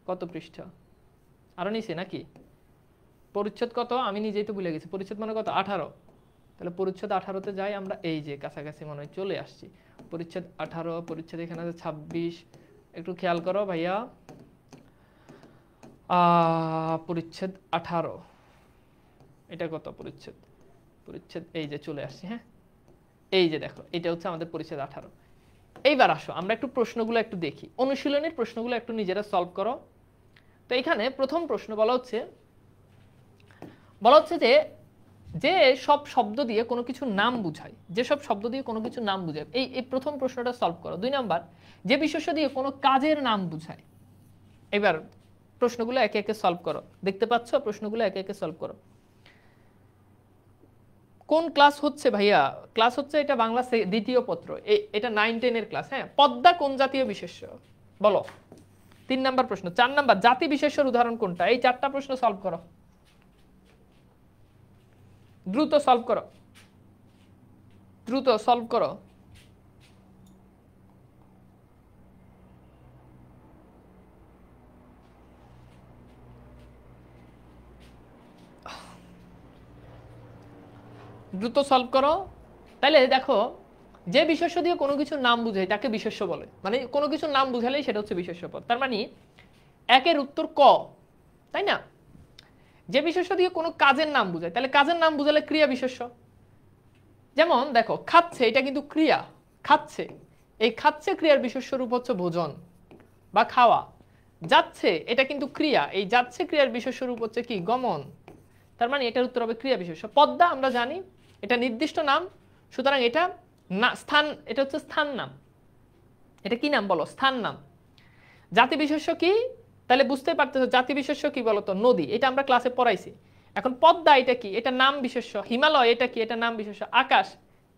কত পৃষ্ঠা? আরো নিচে নাকি? পরিচ্ছেদ কত আমি নিজেই তো ভুলে গেছি, পরিচ্ছেদ মানে কত? 18। তাহলে পরিচ্ছেদ 18তে যাই আমরা, এই যে কাছাকাছি মনে হয় চলে আসছি। পরিচ্ছেদ 18, পরিচ্ছেদ এখানে আছে 26, একটু খেয়াল করো ভাইয়া। পরিচ্ছেদ 18, এটা কত পরিচ্ছেদ? পরিচ্ছেদ এই যে চলে আসছি, হ্যাঁ এই যে দেখো এটা হচ্ছে আমাদের পরিচ্ছেদ 18। এইবার আসো আমরা একটু প্রশ্নগুলো একটু দেখি, অনুশীলনের প্রশ্নগুলো একটু নিজেরা সলভ করো। তো এখানে প্রথম প্রশ্ন বলা হচ্ছে যে যে সব শব্দ দিয়ে কোনো কিছু নাম বুঝায়, যে সব শব্দ দিয়ে কোনো কিছু নাম বুঝায়, এই প্রথম প্রশ্নটা সলভ করো। 2 নাম্বার, যে বিশেষ্য দিয়ে কোনো কাজের নাম বুঝায়। এবার প্রশ্নগুলো একে একে সলভ করো, দেখতে পাচ্ছ প্রশ্নগুলো একে একে সলভ করো। কোন ক্লাস হচ্ছে ভাইয়া? ক্লাস হচ্ছে এটা বাংলা দ্বিতীয় পত্র, এটা 9-10 এর ক্লাস। হ্যাঁ, পদ্মা কোন জাতীয় বিশেষ্য বলো? 3 নাম্বার প্রশ্ন। 4 নাম্বার, জাতি বিশেষ্যের উদাহরণ কোনটা? এই 4টা প্রশ্ন সলভ করো, দ্রুত সলভ করো, দ্রুত সলভ করো। দ্রুত সলভ করো। তাহলে দেখো, যে বিশেষ্য দিয়ে কোনো কিছুর নাম বুঝায় তাকে বিশেষ্য বলে, মানে কোনো কিছুর নাম বুঝালেই সেটা হচ্ছে বিশেষ্য পদ। তার মানে একের উত্তর ক, তাই না? যে বিশেষ্য দিয়ে কোনো কাজের নাম বুঝায়, তাহলে কাজের নাম বুঝালে ক্রিয়া বিশেষ্য। যেমন দেখো খাচ্ছে, এটা কিন্তু ক্রিয়া, খাচ্ছে, এই খাচ্ছে ক্রিয়ার বিশেষ্য রূপ হচ্ছে ভোজন বা খাওয়া। যাচ্ছে এটা কিন্তু ক্রিয়া, এই যাচ্ছে ক্রিয়ার বিশেষ্য রূপ হচ্ছে কি? গমন। তার মানে এটার উত্তর হবে ক্রিয়া বিশেষ্য। পদ্মা আমরা জানি এটা নির্দিষ্ট নাম, সুতরাং এটা না স্থান, এটা হচ্ছে স্থান নাম। এটা কি নাম বলো? স্থান নাম। জাতি বিশেষ্য কি? তাহলে বুঝতে পারতেছো জাতি বিশেষ্য কি বলতো? নদী, এটা আমরা ক্লাসে পড়াইছি। এখন পদ্মা এটা কি? এটা নাম বিশেষ্য। হিমালয় এটা কি? এটা নাম বিশেষ্য। আকাশ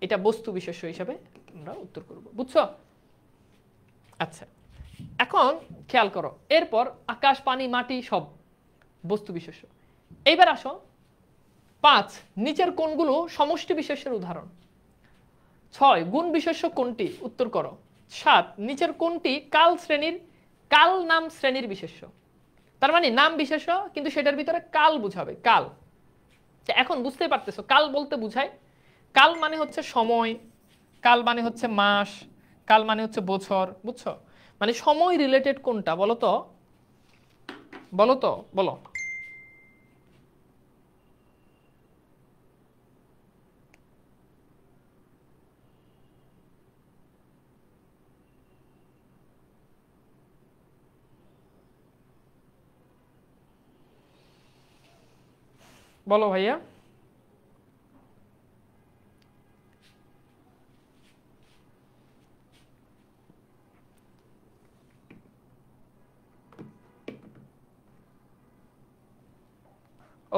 এটা বস্তু বিশেষ্য হিসাবে আমরা উত্তর করব, বুঝছো? আচ্ছা এখন খেয়াল করো, এরপর আকাশ, পানি, মাটি সব বস্তু বিশেষ্য। এইবার আসো 5, নিচের কোনগুলো সমষ্টি বিশেষ্যের উদাহরণ? 6, গুণ বিশেষ্য কোনটি? উত্তর করো। 7, নিচের কোনটি কাল শ্রেণীর, কাল নাম শ্রেণীর বিশেষ্য? তার মানে নাম বিশেষ্য কিন্তু সেটার ভিতরে কাল বুঝাবে, কাল। এখন বুঝতে পারতেছো কাল বলতে বুঝায়, কাল মানে হচ্ছে সময়, কাল মানে হচ্ছে মাস, কাল মানে হচ্ছে বছর, বুঝছো? মানে সময় রিলেটেড কোনটা বলো তো, বলো তো, বলো। বলো ভাইয়া।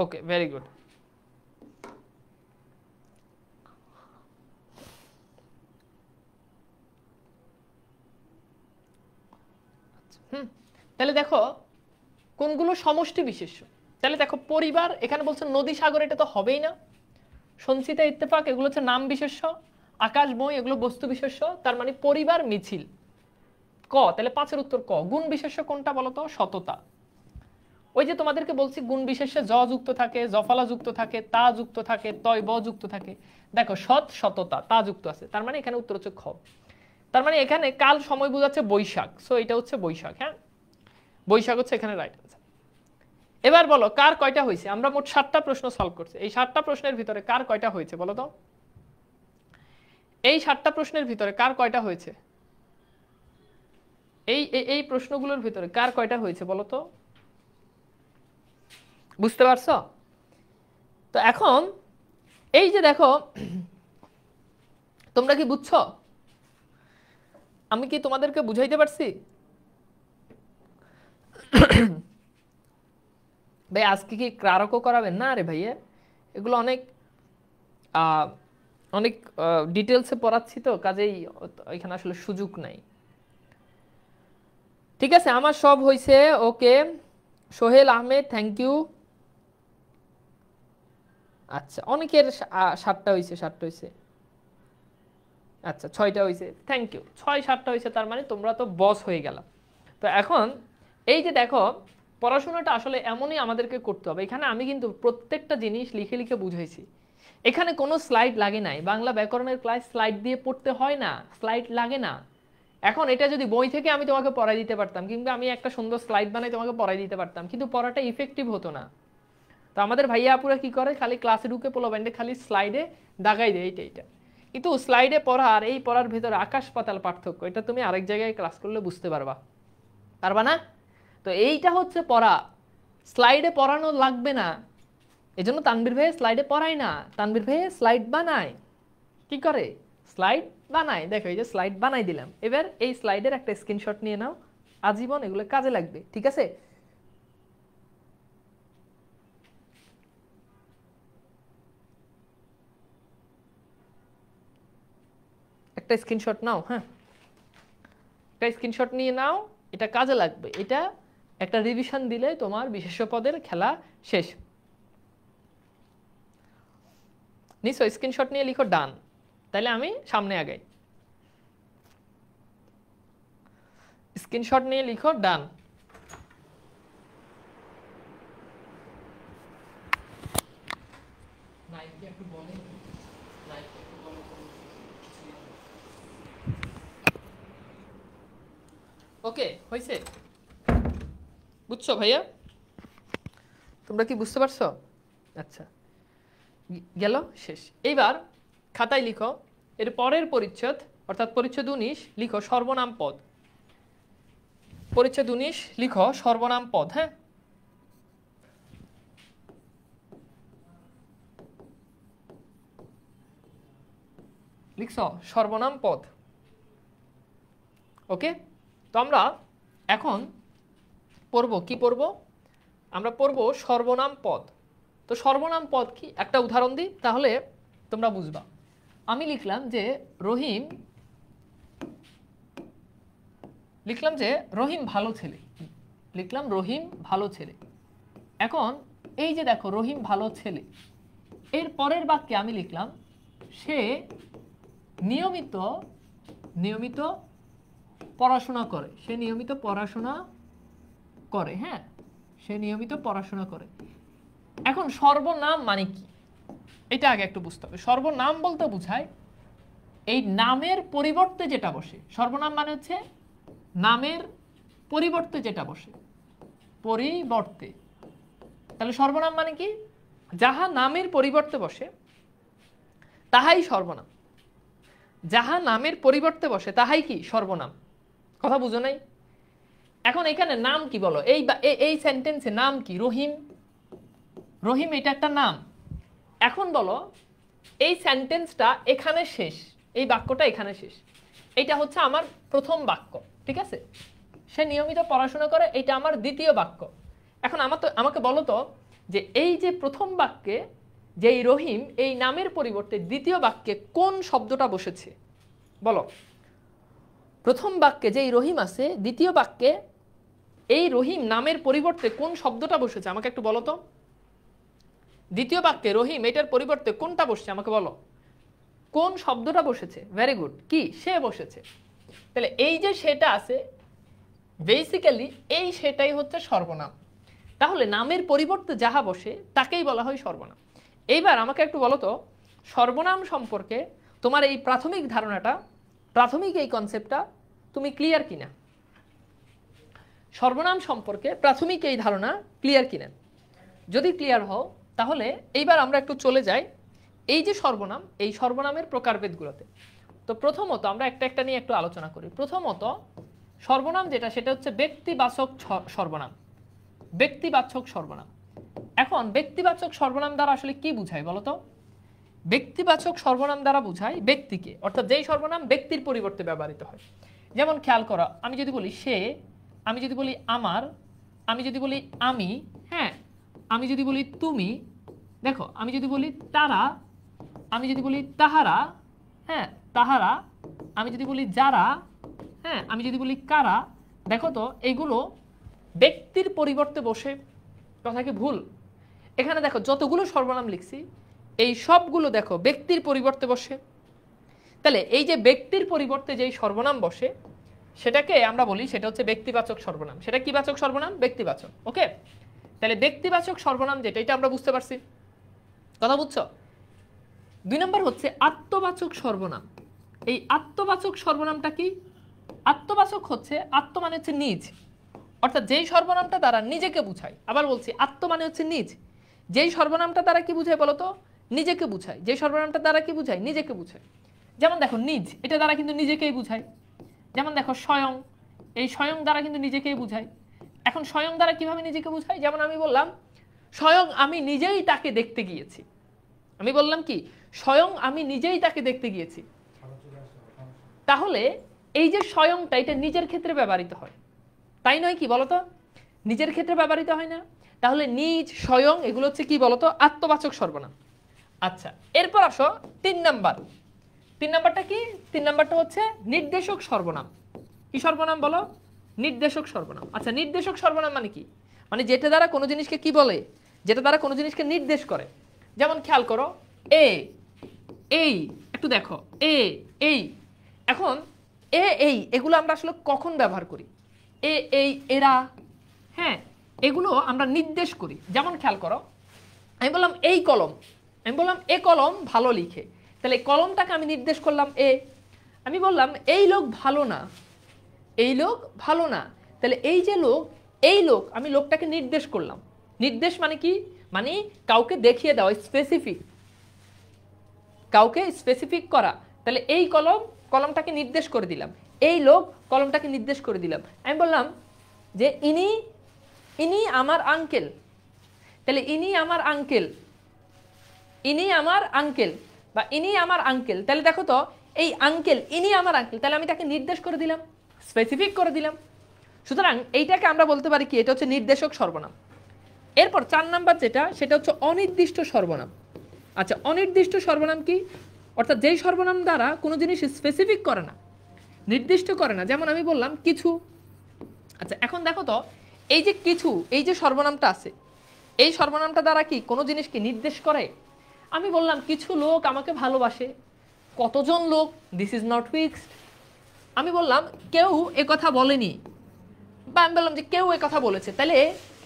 ওকে, ভেরি গুড। তাহলে দেখো কোনগুলো সমষ্টি বিশেষ্য। তাহলে দেখো পরিবার, এখানে বলছে নদী, সাগর, এটা তো হবেই না। সঞ্চিতা, ইত্তেফাক এগুলো হচ্ছে নাম বিশেষ্য। আকাশ, বই এগুলো বস্তু বিশেষ্য। তার মানে পরিবার, মিছিল। ক, তাহলে 5-এর উত্তর ক। গুণ বিশেষ্য কোনটা বলতো? সততা। ওই যে তোমাদেরকে বলছি গুণ বিশেষ্যে জ যুক্ত থাকে, জফলা যুক্ত থাকে, তা যুক্ত থাকে, তয় ব যুক্ত থাকে। দেখো সৎ, সততা, তা যুক্ত আছে, তার মানে এখানে উত্তর হচ্ছে খ। তার মানে এখানে কাল সময় বোঝাচ্ছে বৈশাখ, সো এটা হচ্ছে বৈশাখ। হ্যাঁ, বৈশাখ হচ্ছে এখানে রাইট আনসার। এবার বলো কার কয়টা হয়েছে? আমরা মোট 7টা প্রশ্ন সলভ করছি। এই 7টা প্রশ্নের ভিতরে কার কয়টা হয়েছে বলো তো? এই 7টা প্রশ্নের ভিতরে কার কয়টা হয়েছে? এই এই প্রশ্নগুলোর ভিতরে কার কয়টা হয়েছে বলো তো? বুঝতে পারছো? তো এখন এই যে দেখো, তোমরা কি বুঝছো? আমি কি তোমাদেরকে বুঝাইতে পারছি? ভাই আজকে কি কারকও করাবেন না? আরে ভাইয়া এগুলো অনেক অনেক ডিটেলসে পড়াচ্ছি তো, কাজেই এখানে আসলে সুযোগ নাই। ঠিক আছে, আমার সব হয়েছে। ওকে, সোহেল আহমেদ, থ্যাংক ইউ। আচ্ছা, অনেকের 7টা হয়েছে, 7টা হয়েছে। আচ্ছা, 6টা হয়েছে, থ্যাংক ইউ। 6-7টা হয়েছে, তার মানে তোমরা তো বস হয়ে গেল। তো এখন এই যে দেখো, পড়াশোনাটা আসলে এমনই আমাদেরকে করতে হবে। এখানে আমি কিন্তু প্রত্যেকটা জিনিস লিখে লিখে বুঝাইছি। এখানে কোনো স্লাইড লাগে নাই। বাংলা ব্যাকরণের ক্লাস স্লাইড দিয়ে পড়তে হয় না, স্লাইড লাগে না। এখন এটা যদি বই থেকে আমি তোমাকে পড়াই দিতে পারতাম, কিংবা আমি একটা সুন্দর স্লাইড বানাই তোমাকে পড়াই দিতে পারতাম, কিন্তু পড়াটা ইফেক্টিভ হতো না। তো আমাদের ভাইয়া আপুরা কি করে, খালি ক্লাসে ঢুকে পোলাপাইন্ডে খালি স্লাইডে দাগাই দেয় এইটা। কিন্তু স্লাইডে পড়া আর এই পড়ার ভেতরে আকাশ পাতাল পার্থক্য। এটা তুমি আরেক জায়গায় ক্লাস করলে বুঝতে পারবা, পারবা না? তো এইটা হচ্ছে পড়া, স্লাইডে পড়ানো লাগবে না। এই জন্য তানবীর ভাই স্লাইডে পড়ায় না, তানবীর ভাই স্লাইড বানায়। কি করে? স্লাইড বানায়। দেখো, এই যে স্লাইড বানাই দিলাম। এবার এই স্লাইডের একটা স্ক্রিনশট নিয়ে নাও, আজীবন এগুলো কাজে লাগবে। ঠিক আছে, একটা স্ক্রিনশট নাও। হ্যাঁ, একটা স্ক্রিনশট নিয়ে নাও, এটা কাজে লাগবে। এটা একটা রিভিশন দিলে তোমার বিশেষ্য পদের খেলা শেষ। নিশ্চয় স্ক্রিনশট নিয়ে লিখো ডান, তাহলে আমি সামনে আগাই। স্ক্রিনশট নিয়ে লিখো ডান। ওকে, হয়েছে? বুঝছো ভাইয়া? তোমরা কি বুঝতে পারছো? আচ্ছা, গেল, শেষ। এইবার খাতায় লিখো এর পরের পরিচ্ছেদ, অর্থাৎ পরিচ্ছেদ 19 লিখো সর্বনাম পদ। পরিচ্ছেদ 19 লিখো সর্বনাম পদ। হ্যাঁ, লিখছো সর্বনাম পদ। ওকে, তো আমরা এখন পড়বো কি পড়বো? আমরা পড়বো সর্বনাম পদ। তো সর্বনাম পদ কি, একটা উদাহরণ দিই তাহলে তোমরা বুঝবা। আমি লিখলাম যে রহিম, লিখলাম যে রহিম ভালো ছেলে, লিখলাম রহিম ভালো ছেলে। এখন এই যে দেখো রহিম ভালো ছেলে, এর পরের বাক্যে আমি লিখলাম সে নিয়মিত নিয়মিত পড়াশোনা করে, সে নিয়মিত পড়াশোনা করে। হ্যাঁ, সে নিয়মিত পড়াশোনা করে। এখন সর্বনাম মানে কি, এটা আগে একটু বুঝতে হবে। সর্বনাম বলতে বোঝায় এই নামের পরিবর্তে যেটা বসে। সর্বনাম মানে হচ্ছে নামের পরিবর্তে যেটা বসে, পরিবর্তে। তাহলে সর্বনাম মানে কি? যাহা নামের পরিবর্তে বসে তাহাই সর্বনাম। যাহা নামের পরিবর্তে বসে তাহাই কি? সর্বনাম। কথা বুঝো নাই? এখন এখানে নাম কি বলো? এই সেন্টেন্সে নাম কি? রহিম। রহিম এটা একটা নাম। এখন বলো এই সেন্টেন্সটা এখানে শেষ, এই বাক্যটা এখানে শেষ। এটা হচ্ছে আমার প্রথম বাক্য, ঠিক আছে? সে নিয়মিত পড়াশোনা করে, এটা আমার দ্বিতীয় বাক্য। এখন আমাকে বলো তো যে এই যে প্রথম বাক্যে যে রহিম, এই নামের পরিবর্তে দ্বিতীয় বাক্যে কোন শব্দটা বসেছে বলো? প্রথম বাক্যে যে রহিম আছে, দ্বিতীয় বাক্যে এই রহিম নামের পরিবর্তে কোন শব্দটা বসেছে আমাকে একটু বলো তো। দ্বিতীয় বাক্যে রহিম এটার পরিবর্তে কোনটা বসছে আমাকে বলো, কোন শব্দটা বসেছে? ভেরি গুড, কি? সে বসেছে। তাহলে এই যে সেটা আছে, বেসিক্যালি এই সেটাই হচ্ছে সর্বনাম। তাহলে নামের পরিবর্তে যাহা বসে তাকেই বলা হয় সর্বনাম। এইবার আমাকে একটু বলো তো, সর্বনাম সম্পর্কে তোমার এই প্রাথমিক ধারণাটা, প্রাথমিক এই কনসেপ্টটা তুমি ক্লিয়ার কিনা? সর্বনাম সম্পর্কে প্রাথমিক এই ধারণা ক্লিয়ার কিনা? যদি ক্লিয়ার হও তাহলে এইবার আমরা একটু চলে যাই এই যে সর্বনাম, এই সর্বনামের প্রকারভেদগুলোতে। তো প্রথমত আমরা একটা একটা নিয়ে একটু আলোচনা করি। প্রথমত সর্বনাম যেটা, সেটা হচ্ছে ব্যক্তিবাচক সর্বনাম। ব্যক্তিবাচক সর্বনাম। এখন ব্যক্তিবাচক সর্বনাম দ্বারা আসলে কি বুঝায় বলো তো? ব্যক্তিবাচক সর্বনাম দ্বারা বুঝায় ব্যক্তিকে, অর্থাৎ যেই সর্বনাম ব্যক্তির পরিবর্তে ব্যবহৃত হয়। যেমন খেয়াল করো, আমি যদি বলি সে, আমি যদি বলি আমার, আমি যদি বলি আমি, হ্যাঁ, আমি যদি বলি তুমি, দেখো আমি যদি বলি তারা, আমি যদি বলি তাহারা, হ্যাঁ তাহারা, আমি যদি বলি যারা, হ্যাঁ আমি যদি বলি কারা, দেখো তো এইগুলো ব্যক্তির পরিবর্তে বসে, কথা কি ভুল? এখানে দেখো যতগুলো সর্বনাম লিখছি এই সবগুলো দেখো ব্যক্তির পরিবর্তে বসে। তাহলে এই যে ব্যক্তির পরিবর্তে যেই সর্বনাম বসে সেটাকে আমরা বলি সেটা হচ্ছে ব্যক্তিবাচক সর্বনাম। সেটা কি বাচক সর্বনাম? ব্যক্তিবাচক। ওকে, তাহলে ব্যক্তিবাচক সর্বনাম যেটা এটা আমরা বুঝতে পারছি, কথা বুঝছো? 2 নম্বর হচ্ছে আত্মবাচক সর্বনাম। এই আত্মবাচক সর্বনামটা কি? আত্মবাচক হচ্ছে, আত্ম মানে হচ্ছে নিজ, অর্থাৎ যেই সর্বনামটা দ্বারা নিজেকে বুঝায়। আবার বলছি, আত্ম মানে হচ্ছে নিজ, যেই সর্বনামটা দ্বারা কি বুঝায় বলতো? নিজেকে বুঝায়। যেই সর্বনামটা দ্বারা কি বুঝায়? নিজেকে বুঝায়। যেমন দেখো নিজ, এটা দ্বারা কিন্তু নিজেকেই বুঝায়। যেমন দেখো স্বয়ং, এই স্বয়ং দ্বারা কিন্তু নিজেকেই বুঝায়। এখন স্বয়ং দ্বারা কিভাবে নিজেকে বুঝায়? যেমন আমি বললাম স্বয়ং আমি নিজেই তাকে দেখতে গিয়েছি। আমি বললাম কি স্বয়ং আমি নিজেই তাকে দেখতে গিয়েছি। তাহলে এই যে স্বয়ংটা এটা নিজের ক্ষেত্রে ব্যবহৃত হয়, তাই নয় কি বলতো? নিজের ক্ষেত্রে ব্যবহৃত হয় না? তাহলে নিজ, স্বয়ং এগুলো হচ্ছে কি বলতো? আত্মবাচক সর্বনাম। আচ্ছা, এরপর আসো 3 নাম্বার। 3 নাম্বারটা কি? 3 নাম্বারটা হচ্ছে নির্দেশক সর্বনাম। কি সর্বনাম বলো? নির্দেশক সর্বনাম। আচ্ছা, নির্দেশক সর্বনাম মানে কি? মানে যেটা দ্বারা কোনো জিনিসকে কি বলে? যেটা দ্বারা কোনো জিনিসকে নির্দেশ করে। যেমন খেয়াল করো এ, এই, একটু দেখো এ, এই। এখন এ, এই এগুলো আমরা আসলে কখন ব্যবহার করি? এ, এই, এরা, হ্যাঁ এগুলো আমরা নির্দেশ করি। যেমন খেয়াল করো আমি বললাম এই কলম, আমি বললাম এ কলম ভালো লিখে, তাহলে কলমটাকে আমি নির্দেশ করলাম এ। আমি বললাম এই লোক ভালো না, এই লোক ভালো না, তাহলে এই যে লোক, এই লোক, আমি লোকটাকে নির্দেশ করলাম। নির্দেশ মানে কি? মানে কাউকে দেখিয়ে দেওয়া, স্পেসিফিক, কাউকে স্পেসিফিক করা। তাহলে এই কলম, কলমটাকে নির্দেশ করে দিলাম। এই লোক, কলমটাকে নির্দেশ করে দিলাম। আমি বললাম যে ইনি, ইনি আমার আঙ্কেল, তাহলে ইনি আমার আঙ্কেল, ইনি আমার আঙ্কেল বা ইনি আমার আঙ্কেল। তাহলে দেখো তো এই আঙ্কেল, ইনি আমার আঙ্কেল, তাহলে আমি তাকে নির্দেশ করে দিলাম, স্পেসিফিক করে দিলাম। সুতরাং এইটাকে আমরা বলতে পারি কি? এটা হচ্ছে নির্দেশক সর্বনাম। এরপর 4 নাম্বার যেটা, সেটা হচ্ছে অনির্দিষ্ট সর্বনাম। আচ্ছা, অনির্দিষ্ট সর্বনাম কি? অর্থাৎ যেই সর্বনাম দ্বারা কোনো জিনিস স্পেসিফিক করে না, নির্দিষ্ট করে না। যেমন আমি বললাম কিছু। আচ্ছা, এখন দেখো তো এই যে কিছু, এই যে সর্বনামটা আছে, এই সর্বনামটা দ্বারা কি কোনো জিনিসকে নির্দেশ করে? আমি বললাম কিছু লোক আমাকে ভালোবাসে। কতজন লোক? This is not fixed. আমি বললাম কেউ এ কথা বলেনি, বা আমি বললাম যে কেউ এ কথা বলেছে, তাহলে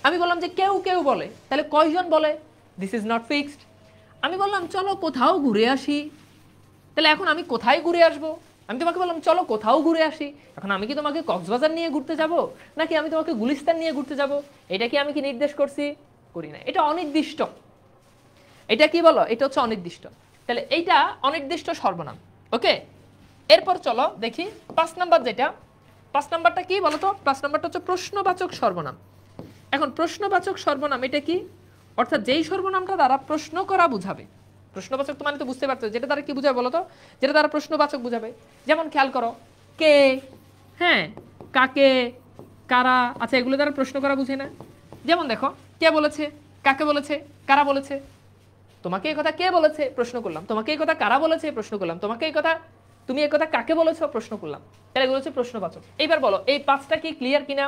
আমি বললাম যে কেউ কেউ বলে, তাহলে কয়জন বলে? This is not fixed. আমি বললাম চলো কোথাও ঘুরে আসি, তাহলে এখন আমি কোথায় ঘুরে আসবো? আমি তোমাকে বললাম চলো কোথাও ঘুরে আসি, এখন আমি কি তোমাকে কক্সবাজার নিয়ে ঘুরতে যাব, নাকি আমি তোমাকে গুলিস্তান নিয়ে ঘুরতে যাব? এটা কি আমি কি নির্দেশ করছি? করি না। এটা অনির্দিষ্ট। এটা কি বলো? এটা হচ্ছে অনির্দিষ্ট। তাহলে এইটা অনির্দিষ্ট সর্বনাম। ওকে, এরপর চলো দেখি 5 নাম্বার যেটা। 5 নাম্বারটা কি বলতো? 5 নাম্বারটা হচ্ছে প্রশ্নবাচক সর্বনাম। এখন প্রশ্নবাচক সর্বনাম এটা কি? অর্থাৎ যেই সর্বনামটা দ্বারা প্রশ্ন করা বুঝাবে। প্রশ্নবাচক তো মানে তো বুঝতে পারছো যেটা দ্বারা কি বুঝাবে বলতো? যেটা দ্বারা প্রশ্নবাচক বুঝাবে। যেমন খেয়াল করো কে, হ্যাঁ কাকে, কারা। আচ্ছা, এগুলো দ্বারা প্রশ্ন করা বুঝে না? যেমন দেখো কে বলেছে, কাকে বলেছে, কারা বলেছে। তোমাকে এই কথা কে বলেছে? প্রশ্ন করলাম। তোমাকে এই কথা কারা বলেছে? প্রশ্ন করলাম। তোমাকে এই কথা, তুমি এই কথা কাকে বলেছো? প্রশ্ন করলাম। তাহলে এগুলো হচ্ছে প্রশ্নবাচক। এইবার বলো এই 5টা কি ক্লিয়ার কিনা?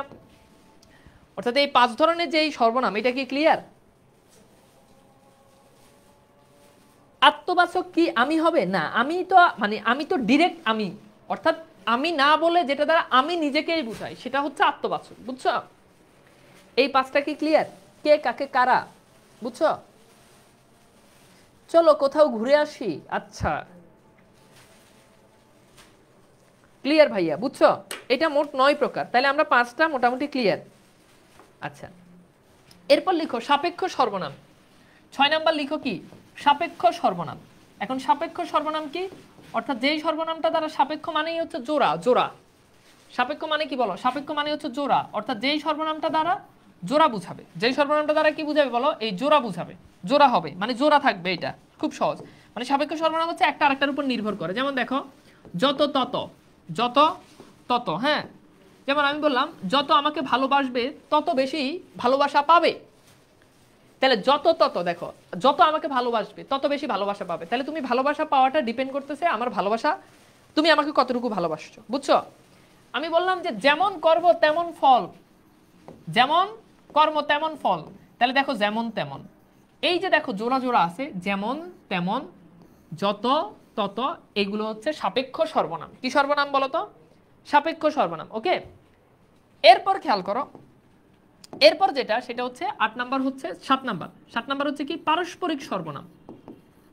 অর্থাৎ এই 5 ধরনের যে সর্বনাম, এটা কি ক্লিয়ার? আত্মবাচক কি আমি হবে না? আমি তো মানে আমি তো ডিরেক্ট আমি, অর্থাৎ আমি না বলে যেটা দ্বারা আমি নিজেকেই বুঝাই সেটা হচ্ছে আত্মবাচক। বুঝছো? এই 5টা কি ক্লিয়ার? কে, কাকে, কারা। বুঝছো? চলো কোথাও ঘুরে আসি। আচ্ছা, ক্লিয়ার ভাইয়া? বুঝছো? এটা মোট 9 প্রকার। তাহলে আমরা 5টা মোটামুটি ক্লিয়ার। আচ্ছা, এরপর লিখো সাপেক্ষ সর্বনাম। 6 নাম্বার লিখো কি? সাপেক্ষ সর্বনাম। এখন সাপেক্ষ সর্বনাম কি? অর্থাৎ যেই সর্বনামটা দ্বারা সাপেক্ষ মানেই হচ্ছে জোড়া। জোড়া সাপেক্ষ মানে কি বলো? সাপেক্ষ মানে হচ্ছে জোড়া। অর্থাৎ যেই সর্বনামটা দ্বারা জোড়া বুঝাবে। যেই সর্বনামটা দ্বারা কি বুঝাবে বলো? এই জোড়া বুঝাবে। জোড়া হবে মানে জোড়া থাকবে। এটা খুব সহজ। মানে সাপেক্ষ সর্বনাম হচ্ছে একটা আরেকটার উপর নির্ভর করে। যেমন দেখো যত তত, যত তত, হ্যাঁ যেমন আমি বললাম যত আমাকে ভালোবাসবে তত বেশি ভালোবাসা পাবে। তাহলে যত তত দেখো, যত আমাকে ভালোবাসবে তত বেশি ভালোবাসা পাবে। তাহলে তুমি ভালোবাসা পাওয়াটা ডিপেন্ড করতেছে আমার ভালোবাসা, তুমি আমাকে কতটুকু ভালোবাসছো, বুঝছো? আমি বললাম যে যেমন কর্ম তেমন ফল, যেমন কর্ম তেমন ফল। তাহলে দেখো যেমন তেমন, এই যে দেখো জোড়া জোড়া আছে, যেমন তেমন, যত তত, এগুলো হচ্ছে সাপেক্ষ সর্বনাম। কি সর্বনাম বলো তো? সাপেক্ষ সর্বনাম। ওকে, এরপর খেয়াল করো, এরপর যেটা সেটা হচ্ছে 8 নাম্বার, হচ্ছে 7 নাম্বার। 7 নাম্বার হচ্ছে কি? পারস্পরিক সর্বনাম।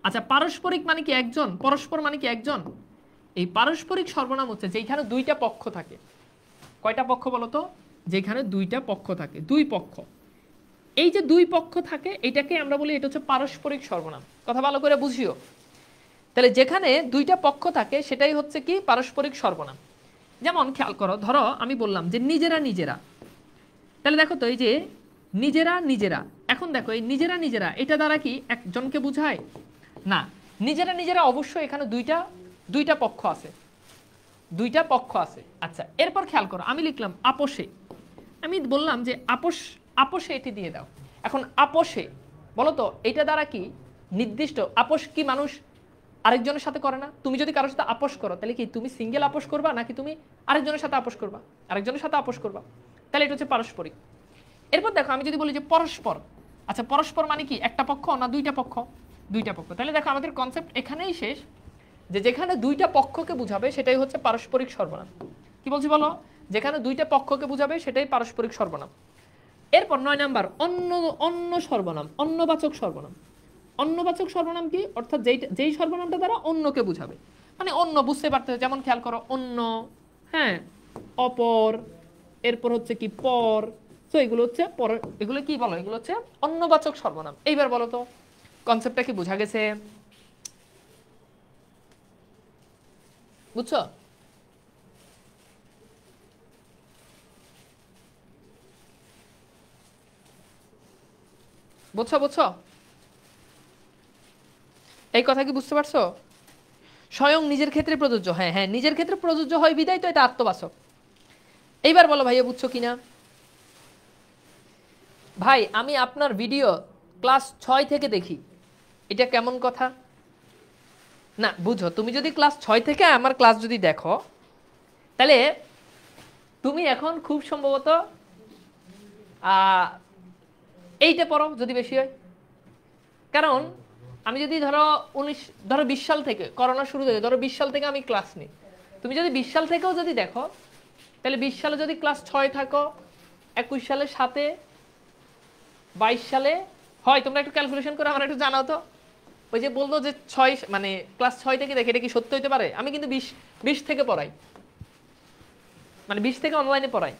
আচ্ছা, পারস্পরিক মানে কি একজন, পরস্পর মানে কি একজন। এই পারস্পরিক সর্বনাম হচ্ছে যেখানে দুইটা পক্ষ থাকে। কয়টা পক্ষ বলো তো? যেখানে দুইটা পক্ষ থাকে, দুই পক্ষ। এই যে দুই পক্ষ থাকে এটাকে আমরা বলি এটা হচ্ছে পারস্পরিক সর্বনাম। কথা ভালো করে বুঝিও। তাহলে যেখানে দুইটা পক্ষ থাকে সেটাই হচ্ছে কি? পারস্পরিক সর্বনাম। যেমন খেয়াল করো, ধরো আমি বললাম যে নিজেরা নিজেরা, তাহলে দেখো তো এই যে নিজেরা নিজেরা, এখন দেখো এই নিজেরা নিজেরা এটা দ্বারা কি একজনকে বোঝায়? না, নিজেরা নিজেরা অবশ্যই এখানে দুইটা পক্ষ আছে, দুইটা পক্ষ আছে। আচ্ছা, এরপর খেয়াল করো, আমি লিখলাম আপোষে, আমি বললাম যে আপোষে এটি দিয়ে দাও। এখন আপোষে বলো তো এটা দ্বারা কি নির্দিষ্ট? আপোষ কি মানুষ আরেকজনের সাথে করে না? তুমি যদি কারোর সাথে আপোষ করো তাহলে কি তুমি সিঙ্গেল আপোষ করবা নাকি তুমি আরেকজনের সাথে আপোষ করবা? আরেকজনের সাথে আপোষ করবা। তাহলে এটা হচ্ছে পারস্পরিক। এরপর দেখো আমি যদি বলি যে পরস্পর, আচ্ছা পরস্পর মানে কি একটা পক্ষ না দুইটা পক্ষ? দুইটা পক্ষ। তাহলে দেখো আমাদের কনসেপ্ট এখানেই শেষ, যে যেখানে দুইটা পক্ষকে বুঝাবে সেটাই হচ্ছে পারস্পরিক সর্বনাম। কি বলছি বলো? যেখানে দুইটা পক্ষকে বুঝাবে সেটাই পারস্পরিক সর্বনাম। এরপর 9 নাম্বার, অন্য সর্বনাম, অন্যবাচক সর্বনাম। অন্যবাচক সর্বনাম কি? অর্থাৎ যেই সর্বনামটা দ্বারা অন্যকে বুঝাবে, মানে অন্য বুঝতে পারতে। যেমন খেয়াল করো, অন্য, হ্যাঁ, অপর, এরপর হচ্ছে কি পর। তো এগুলো হচ্ছে পর, এগুলো কি বলো? এগুলো হচ্ছে অন্যবাচক সর্বনাম। এইবার বলো তো কনসেপ্টটা কি বোঝা গেছে? বুঝছো? বুঝছো বুঝছো এই কথা কি বুঝতে পারছো? স্বয়ং নিজের ক্ষেত্রে প্রযোজ্য। হ্যাঁ হ্যাঁ, নিজের ক্ষেত্রে প্রযোজ্য হয় বিদায় তো এটা আত্মবাচক। এইবার বলো ভাইয়া বুঝছো কিনা? ভাই আমি আপনার ভিডিও ক্লাস 6 থেকে দেখি, এটা কেমন কথা? না বুঝো, তুমি যদি ক্লাস 6 থেকে আমার ক্লাস যদি দেখো তাহলে তুমি এখন খুব সম্ভবত এইটা পড়ো যদি বেশি হয়। কারণ আমি যদি ধরো 20 সাল থেকে, করোনা শুরু থেকে, ধরো 20 সাল থেকে আমি ক্লাস নিই, তুমি যদি 20 সাল থেকেও যদি দেখো তাহলে 20 সালে যদি ক্লাস 6 থাকো, 21 সালে 7-এ, 22 সালে হয়, তোমরা একটু ক্যালকুলেশন করে আমার একটু জানাও তো। ওই যে বললো যে 6 মানে ক্লাস 6 থেকে দেখে, এটা কি সত্য হতে পারে? আমি কিন্তু 20 থেকে পড়াই, মানে 20 থেকে অনলাইনে পড়াই,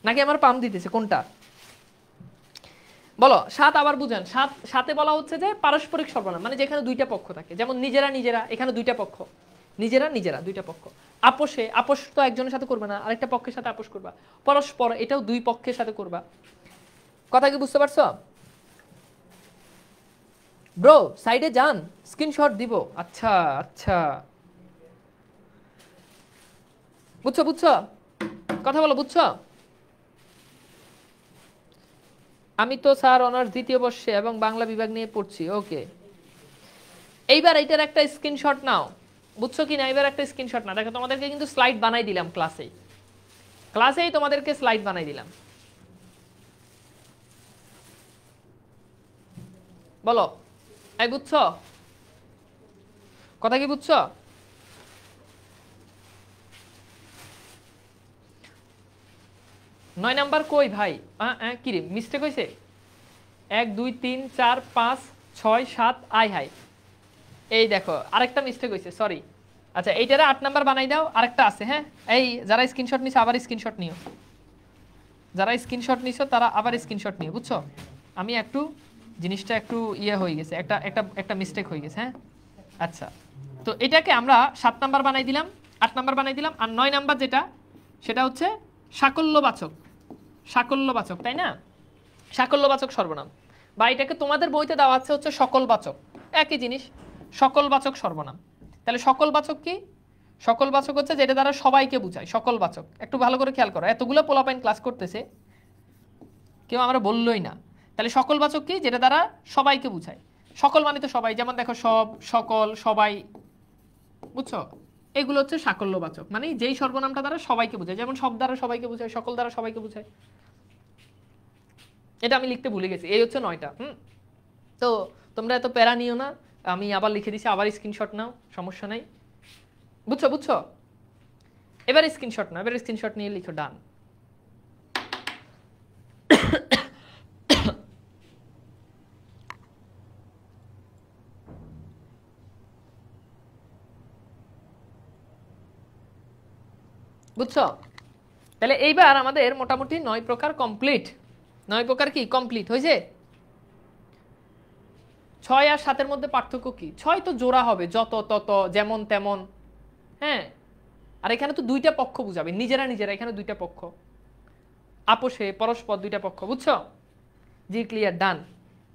নাকি আমার পাম দিতেছে কোনটা বলো? 7 আবার বুঝেন, 7-এ বলা হচ্ছে যে পারস্পরিক সর্বনাম, মানে যেখানে দুইটা পক্ষ থাকে। যেমন নিজেরা নিজেরা, এখানে দুইটা পক্ষ, নিজেরা নিজেরা দুইটা পক্ষ। আপোষে, আপোষ তো একজনের সাথে করবে না, আরেকটা পক্ষের সাথে আপোষ করবা। পরস্পর, এটাও দুই পক্ষের সাথে করবা। কথা কি বুঝতে পারছো? ব্রো সাইডে যান, স্ক্রিনশট দিব। আচ্ছা আচ্ছা, বুঝছো বুঝছো কথা বলো, বুঝছো? আমি তো স্যার অনার্স 2য় বর্ষে এবং বাংলা বিভাগ নিয়ে পড়ছি। ওকে, এইবার এইটার একটা স্ক্রিনশট নাও, বুঝছো কি না? এবার একটা স্ক্রিনশট না, দেখো তোমাদেরকে কিন্তু স্লাইড বানাই দিলাম ক্লাসেই তোমাদেরকে স্লাইড বানাই দিলাম। বলো এই বুঝছো কথা? কি বুঝছো? নয় নাম্বার কই ভাই? কি রে মিস্টেক হয়েছে? 1 2 3 4 5 6 7, আই হাই, এই দেখো আরেকটা মিস্টেক হয়েছে, সরি। আচ্ছা এইটারে 8 নাম্বার বানাই দাও, আরেকটা আছে। হ্যাঁ, এই যারা স্ক্রিনশট নিছো আবার স্ক্রিনশট নিও, যারা স্ক্রিনশট নিছো তারা আবার স্ক্রিনশট নিও, বুঝছো? আমি একটু জিনিসটা একটু ইয়ে হয়ে গেছে, একটা একটা একটা মিস্টেক হয়ে গেছে। হ্যাঁ আচ্ছা, তো এটাকে আমরা 7 নাম্বার বানাই দিলাম, 8 নাম্বার বানাই দিলাম। আর 9 নাম্বার যেটা, সেটা হচ্ছে সাকল্যবাচক। সাকল্যবাচক, তাই না? সাকল্যবাচক সর্বনাম, বা এটাকে তোমাদের বইতে দেওয়া আছে হচ্ছে সকলবাচক, একই জিনিস, সকলবাচক সর্বনাম। তাহলে সকলবাচক কি? সকলবাচক হচ্ছে যেটা দ্বারা সবাইকে বোঝায়, সকলবাচক। একটু ভালো করে খেয়াল করো, এতগুলো পোলাপাইন ক্লাস করতেছে, কেউ আমরা বললোই না। তাহলে সকলবাচক কি? যেটা দ্বারা সবাইকে বোঝায়। সকল মানে তো সবাই, যেমন দেখো সব, সকল, সবাই, বুঝছো? এগুলো হচ্ছে সাকল্যবাচক, মানে যেই সর্বনামটা দ্বারা সবাইকে বোঝায়, যেমন সব দ্বারা সবাইকে বোঝায়, সকল দ্বারা সবাইকে বোঝায়। এটা আমি লিখতে ভুলে গেছি। এই হচ্ছে 9টা। তো তোমরা এত প্যারা নিও না, আমি আবার লিখে দিছি, আবার স্ক্রিনশট নাও, সমস্যা নাই। বুঝছো বুঝছো? এবার স্ক্রিনশট নাও, এবার স্ক্রিনশট নিয়ে লিখো ডান। বুঝছো? তাহলে এইবার আমাদের মোটামুটি 9 প্রকার কমপ্লিট। 9 প্রকার কি কমপ্লিট হয়েছে? 6 আর 7-এর মধ্যে পার্থক্য কি? 6 তো জোড়া হবে, যত তত, যেমন তেমন। হ্যাঁ, আর এখানে তো দুইটা পক্ষ বুঝাবে, নিজেরা নিজেরা, এখানে দুইটা পক্ষ, আপোষে পরস্পর দুইটা পক্ষ। বুঝছো? জি, ক্লিয়ার, ডান।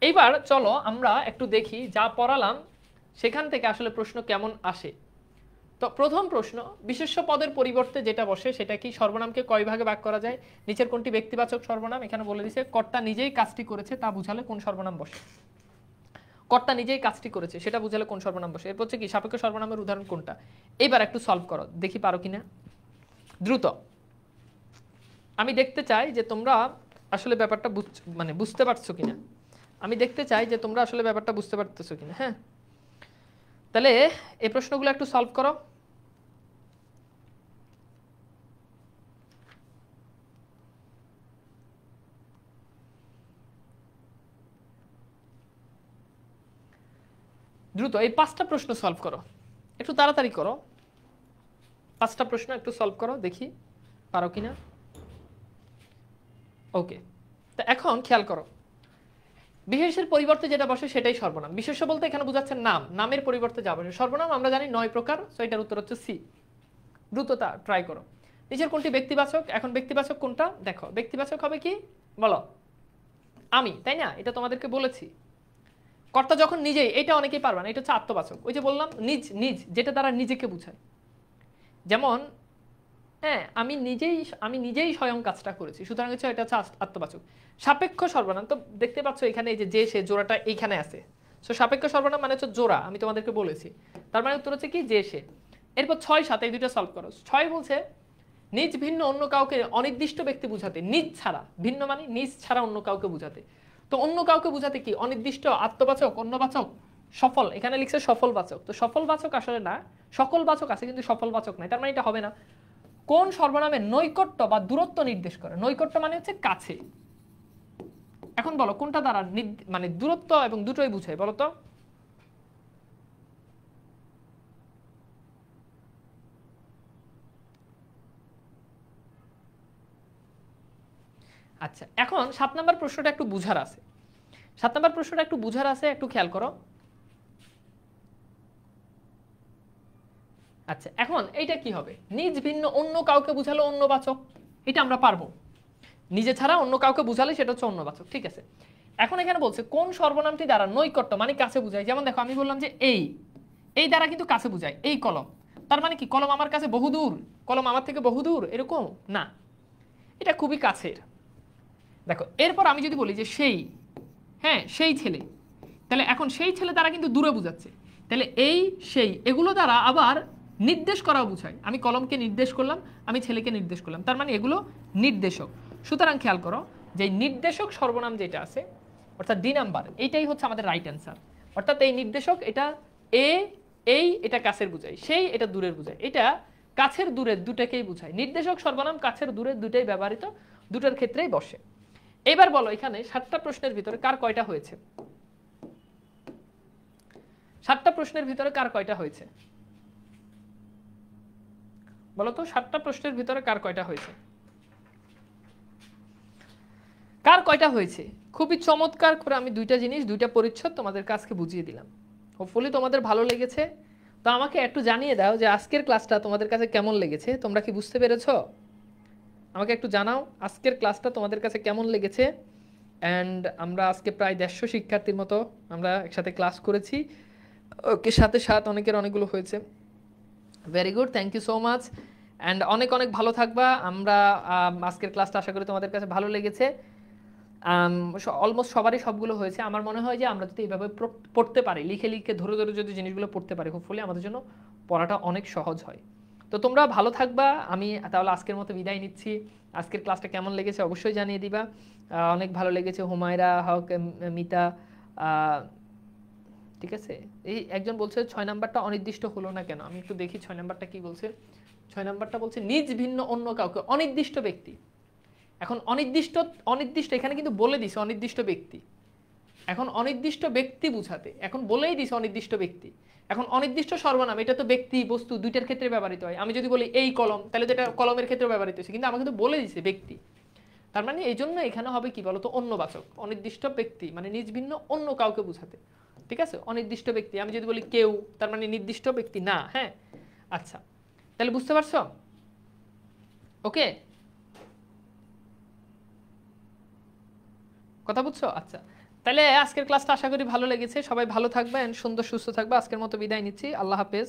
এইবার চলো আমরা একটু দেখি যা পড়ালাম সেখান থেকে আসলে প্রশ্ন কেমন আসে। তো প্রথম প্রশ্ন, বিশেষ্য পদের পরিবর্তে যেটা বসে সেটা কি? সর্বনামকে কয় ভাগে ভাগ করা যায়? নিচের কোনটি ব্যক্তিবাচক সর্বনাম? এখানে বলে দিছে কর্তা নিজেই কাজটি করেছে তা বুঝালে কোন সর্বনাম বসে? কর্তা নিজেই কাজটি করেছে সেটা বুঝালে কোন সর্বনাম বসে? এরপর হচ্ছে কি সাপেক্ষ সর্বনামের উদাহরণ কোনটা? এইবার একটু সলভ করো, দেখি পারো কিনা, দ্রুত। আমি দেখতে চাই যে তোমরা আসলে ব্যাপারটা মানে বুঝতে পারছো কিনা। আমি দেখতে চাই যে তোমরা আসলে ব্যাপারটা বুঝতে পারতেছো কিনা। হ্যাঁ, তাহলে এই প্রশ্নগুলো একটু সলভ করো। দ্রুত এই 5টা প্রশ্ন সলভ করো, একটু তাড়াতাড়ি করো। 5টা প্রশ্ন একটু সলভ করো, দেখি পারো কিনা। ওকে, তো এখন খেয়াল করো, বিশেষের পরিবর্তে যেটা বসে সেটাই সর্বনাম। বিশেষ্য বলতে এখানে বোঝাচ্ছে নাম, নামের পরিবর্তে যা বসে। সর্বনাম আমরা জানি 9 প্রকার, সো এটার উত্তর হচ্ছে সি। দ্রুততা ট্রাই করো। নিচের কোনটি ব্যক্তিবাচক? এখন ব্যক্তিবাচক কোনটা দেখো। ব্যক্তিবাচক হবে কি বলো? আমি, তাই না? এটা তোমাদেরকে বলেছি। কর্তা যখন নিজেই, এটা অনেকেই পারবে না, এটা হচ্ছে আত্মবাচক। ওই যে বললাম নিজ, নিজ যেটা দ্বারা নিজেকে বোঝায়। যেমন হ্যাঁ, আমি নিজেই স্বয়ং কাজটা করেছি, সুতরাং এটা হচ্ছে আত্মবাচক। সাপেক্ষ সর্বনাম তো দেখতে পাচ্ছ এখানে, এই যে সে জোড়াটা এইখানে আছে। সো সাপেক্ষ সর্বনাম মানে হচ্ছে জোড়া, আমি তোমাদেরকে বলেছি। তার মানে উত্তর হচ্ছে কি যে সে। এরপর 6, 7 এই দুইটা সলভ করো। 6 বলছে নিজ ভিন্ন অন্য কাউকে অনির্দিষ্ট ব্যক্তি বুঝাতে, নিজ ছাড়া, ভিন্ন মানে নিজ ছাড়া অন্য কাউকে বুঝাতে। তো অন্য কাউকে বুঝাতে কি? অনির্দিষ্ট, আত্মবাচক, অন্যবাচক, সফল। এখানে লিখছে সফলবাচক, তো সফলবাচক আসলে না, সকলবাচক আছে কিন্তু সফলবাচক নাই, তার মানে এটা হবে না। কোন সর্বনামে নৈকট্য বা দূরত্ব নির্দেশ করে? নৈকট্য মানে হচ্ছে কাছে। এখন বলো কোনটা দ্বারা মানে দূরত্ব এবং দুটোই বুঝায়, বলো তো? আচ্ছা, এখন 7 নম্বর প্রশ্নটা একটু বুঝার আছে। 7 নম্বর প্রশ্নটা একটু বুঝার আছে, একটু খেয়াল করো। আচ্ছা, এখন এইটা কি হবে? নিজ ভিন্ন অন্য কাউকে বুঝালে অন্যবাচক, এটা আমরা পারবো। নিজে ছাড়া অন্য কাউকে বুঝালে সেটা হচ্ছে অন্যবাচক, ঠিক আছে। এখন এখানে বলছে কোন সর্বনামটি দ্বারা নৈকট্য মানে কাছে বুঝায়। যেমন দেখো আমি বললাম যে এই দ্বারা কিন্তু কাছে বুঝায়, এই কলম। তার মানে কি কলম আমার কাছে বহুদূর, কলম আমার থেকে বহুদূর, এরকম না, এটা খুবই কাছের। দেখো এরপর আমি যদি বলি যে সেই, হ্যাঁ সেই ছেলে, তাহলে এখন সেই ছেলে দ্বারা কিন্তু দূরে বুঝাচ্ছে। তাহলে এই সেই এগুলো দ্বারা আবার নির্দেশ করা বুঝায়। আমি কলমকে নির্দেশ করলাম, আমি ছেলেকে নির্দেশ করলাম, তার মানে এগুলো নির্দেশক। সুতরাং খেয়াল করো যে নির্দেশক সর্বনাম যেটা আছে অর্থাৎ ডি নাম্বার, এইটাই হচ্ছে আমাদের রাইট অ্যান্সার। অর্থাৎ এই নির্দেশক এটা এটা কাছের বুঝায়, সেই এটা দূরের বুঝায়, এটা কাছের দূরের দুটাকেই বুঝায়। নির্দেশক সর্বনাম কাছের দূরের দুটাই ব্যবহৃত, দুটার ক্ষেত্রেই বসে। এবার বলো এখানে 7টা প্রশ্নের ভিতরে কার কয়টা হয়েছে? 7টা প্রশ্নের ভিতরে কার কয়টা হয়েছে বলো তো? 7টা প্রশ্নের ভিতরে কার কয়টা হয়েছে? কার কয়টা হয়েছে? খুবই চমৎকার করে আমি দুইটা জিনিস, দুইটা পরিচ্ছদ তোমাদের কাছকে বুঝিয়ে দিলাম। হোপফুলি তোমাদের ভালো লেগেছে। তো আমাকে একটু জানিয়ে দাও যে আজকের ক্লাসটা তোমাদের কাছে কেমন লেগেছে। তোমরা কি বুঝতে পেরেছো? আমাকে একটু জানাও আজকের ক্লাসটা তোমাদের কাছে কেমন লেগেছে। অ্যান্ড আমরা আজকে প্রায় 150 শিক্ষার্থীর মতো আমরা একসাথে ক্লাস করেছি। ওকে, সাথে সাথে অনেকের অনেকগুলো হয়েছে। Very good, thank you so much. And অনেক অনেক ভালো থাকবা। আমরা আজকের ক্লাসটা আশা করি তোমাদের কাছে ভালো লেগেছে। অলমোস্ট সবারই সবগুলো হয়েছে। আমার মনে হয় যে আমরা যদি এইভাবে পড়তে পারি, লিখে লিখে ধরে ধরে যদি জিনিসগুলো পড়তে পারি, হোপফুলি আমাদের জন্য পড়াটা অনেক সহজ হয়। তো তোমরা ভালো থাকবা। আমি তাহলে আজকের মতো বিদায় নিচ্ছি। আজকের ক্লাসটা কেমন লেগেছে অবশ্যই জানিয়ে দিবা। অনেক ভালো লেগেছে। হুমায়রা হক, মিতা, ঠিক আছে। এই একজন বলছে 6 নাম্বারটা অনির্দিষ্ট হলো না কেন? আমি একটু দেখি 6 নাম্বারটা কি বলছে। 6 নাম্বারটা বলছে নিজ ভিন্ন অন্য কাউকে, অনির্দিষ্ট ব্যক্তি। এখন অনির্দিষ্ট অনির্দিষ্ট এখানে কিন্তু বলে দিছে অনির্দিষ্ট ব্যক্তি। এখন অনির্দিষ্ট ব্যক্তি বুঝাতে এখন বলেই দিছে অনির্দিষ্ট ব্যক্তি। এখন অনির্দিষ্ট সর্বনাম, এটা তো ব্যক্তি বস্তু দুইটার ক্ষেত্রে ব্যবহৃত হয়। আমি যদি বলি এই কলম, তাহলে তো এটা কলমের ক্ষেত্রে ব্যবহৃত হয়েছে, কিন্তু আমাকে তো বলে দিছে ব্যক্তি। তার মানে এই জন্য এখানে হবে কি বলতো, অন্যবাচক। অনির্দিষ্ট ব্যক্তি মানে নিজ ভিন্ন অন্য কাউকে বুঝাতে, ঠিক আছে। অনির্দিষ্ট ব্যক্তি, আমি যদি বলি কেউ, তার মানে নির্দিষ্ট ব্যক্তি না। হ্যাঁ, আচ্ছা, তাহলে বুঝতে পারছো? ওকে, কথা বুঝছো? আচ্ছা, তাহলে আজকের ক্লাসটা আশা করি ভালো লেগেছে। সবাই ভালো থাকবে, সুন্দর সুস্থ থাকবে। আজকের মতো বিদায় নিচ্ছি। আল্লাহ হাফেজ।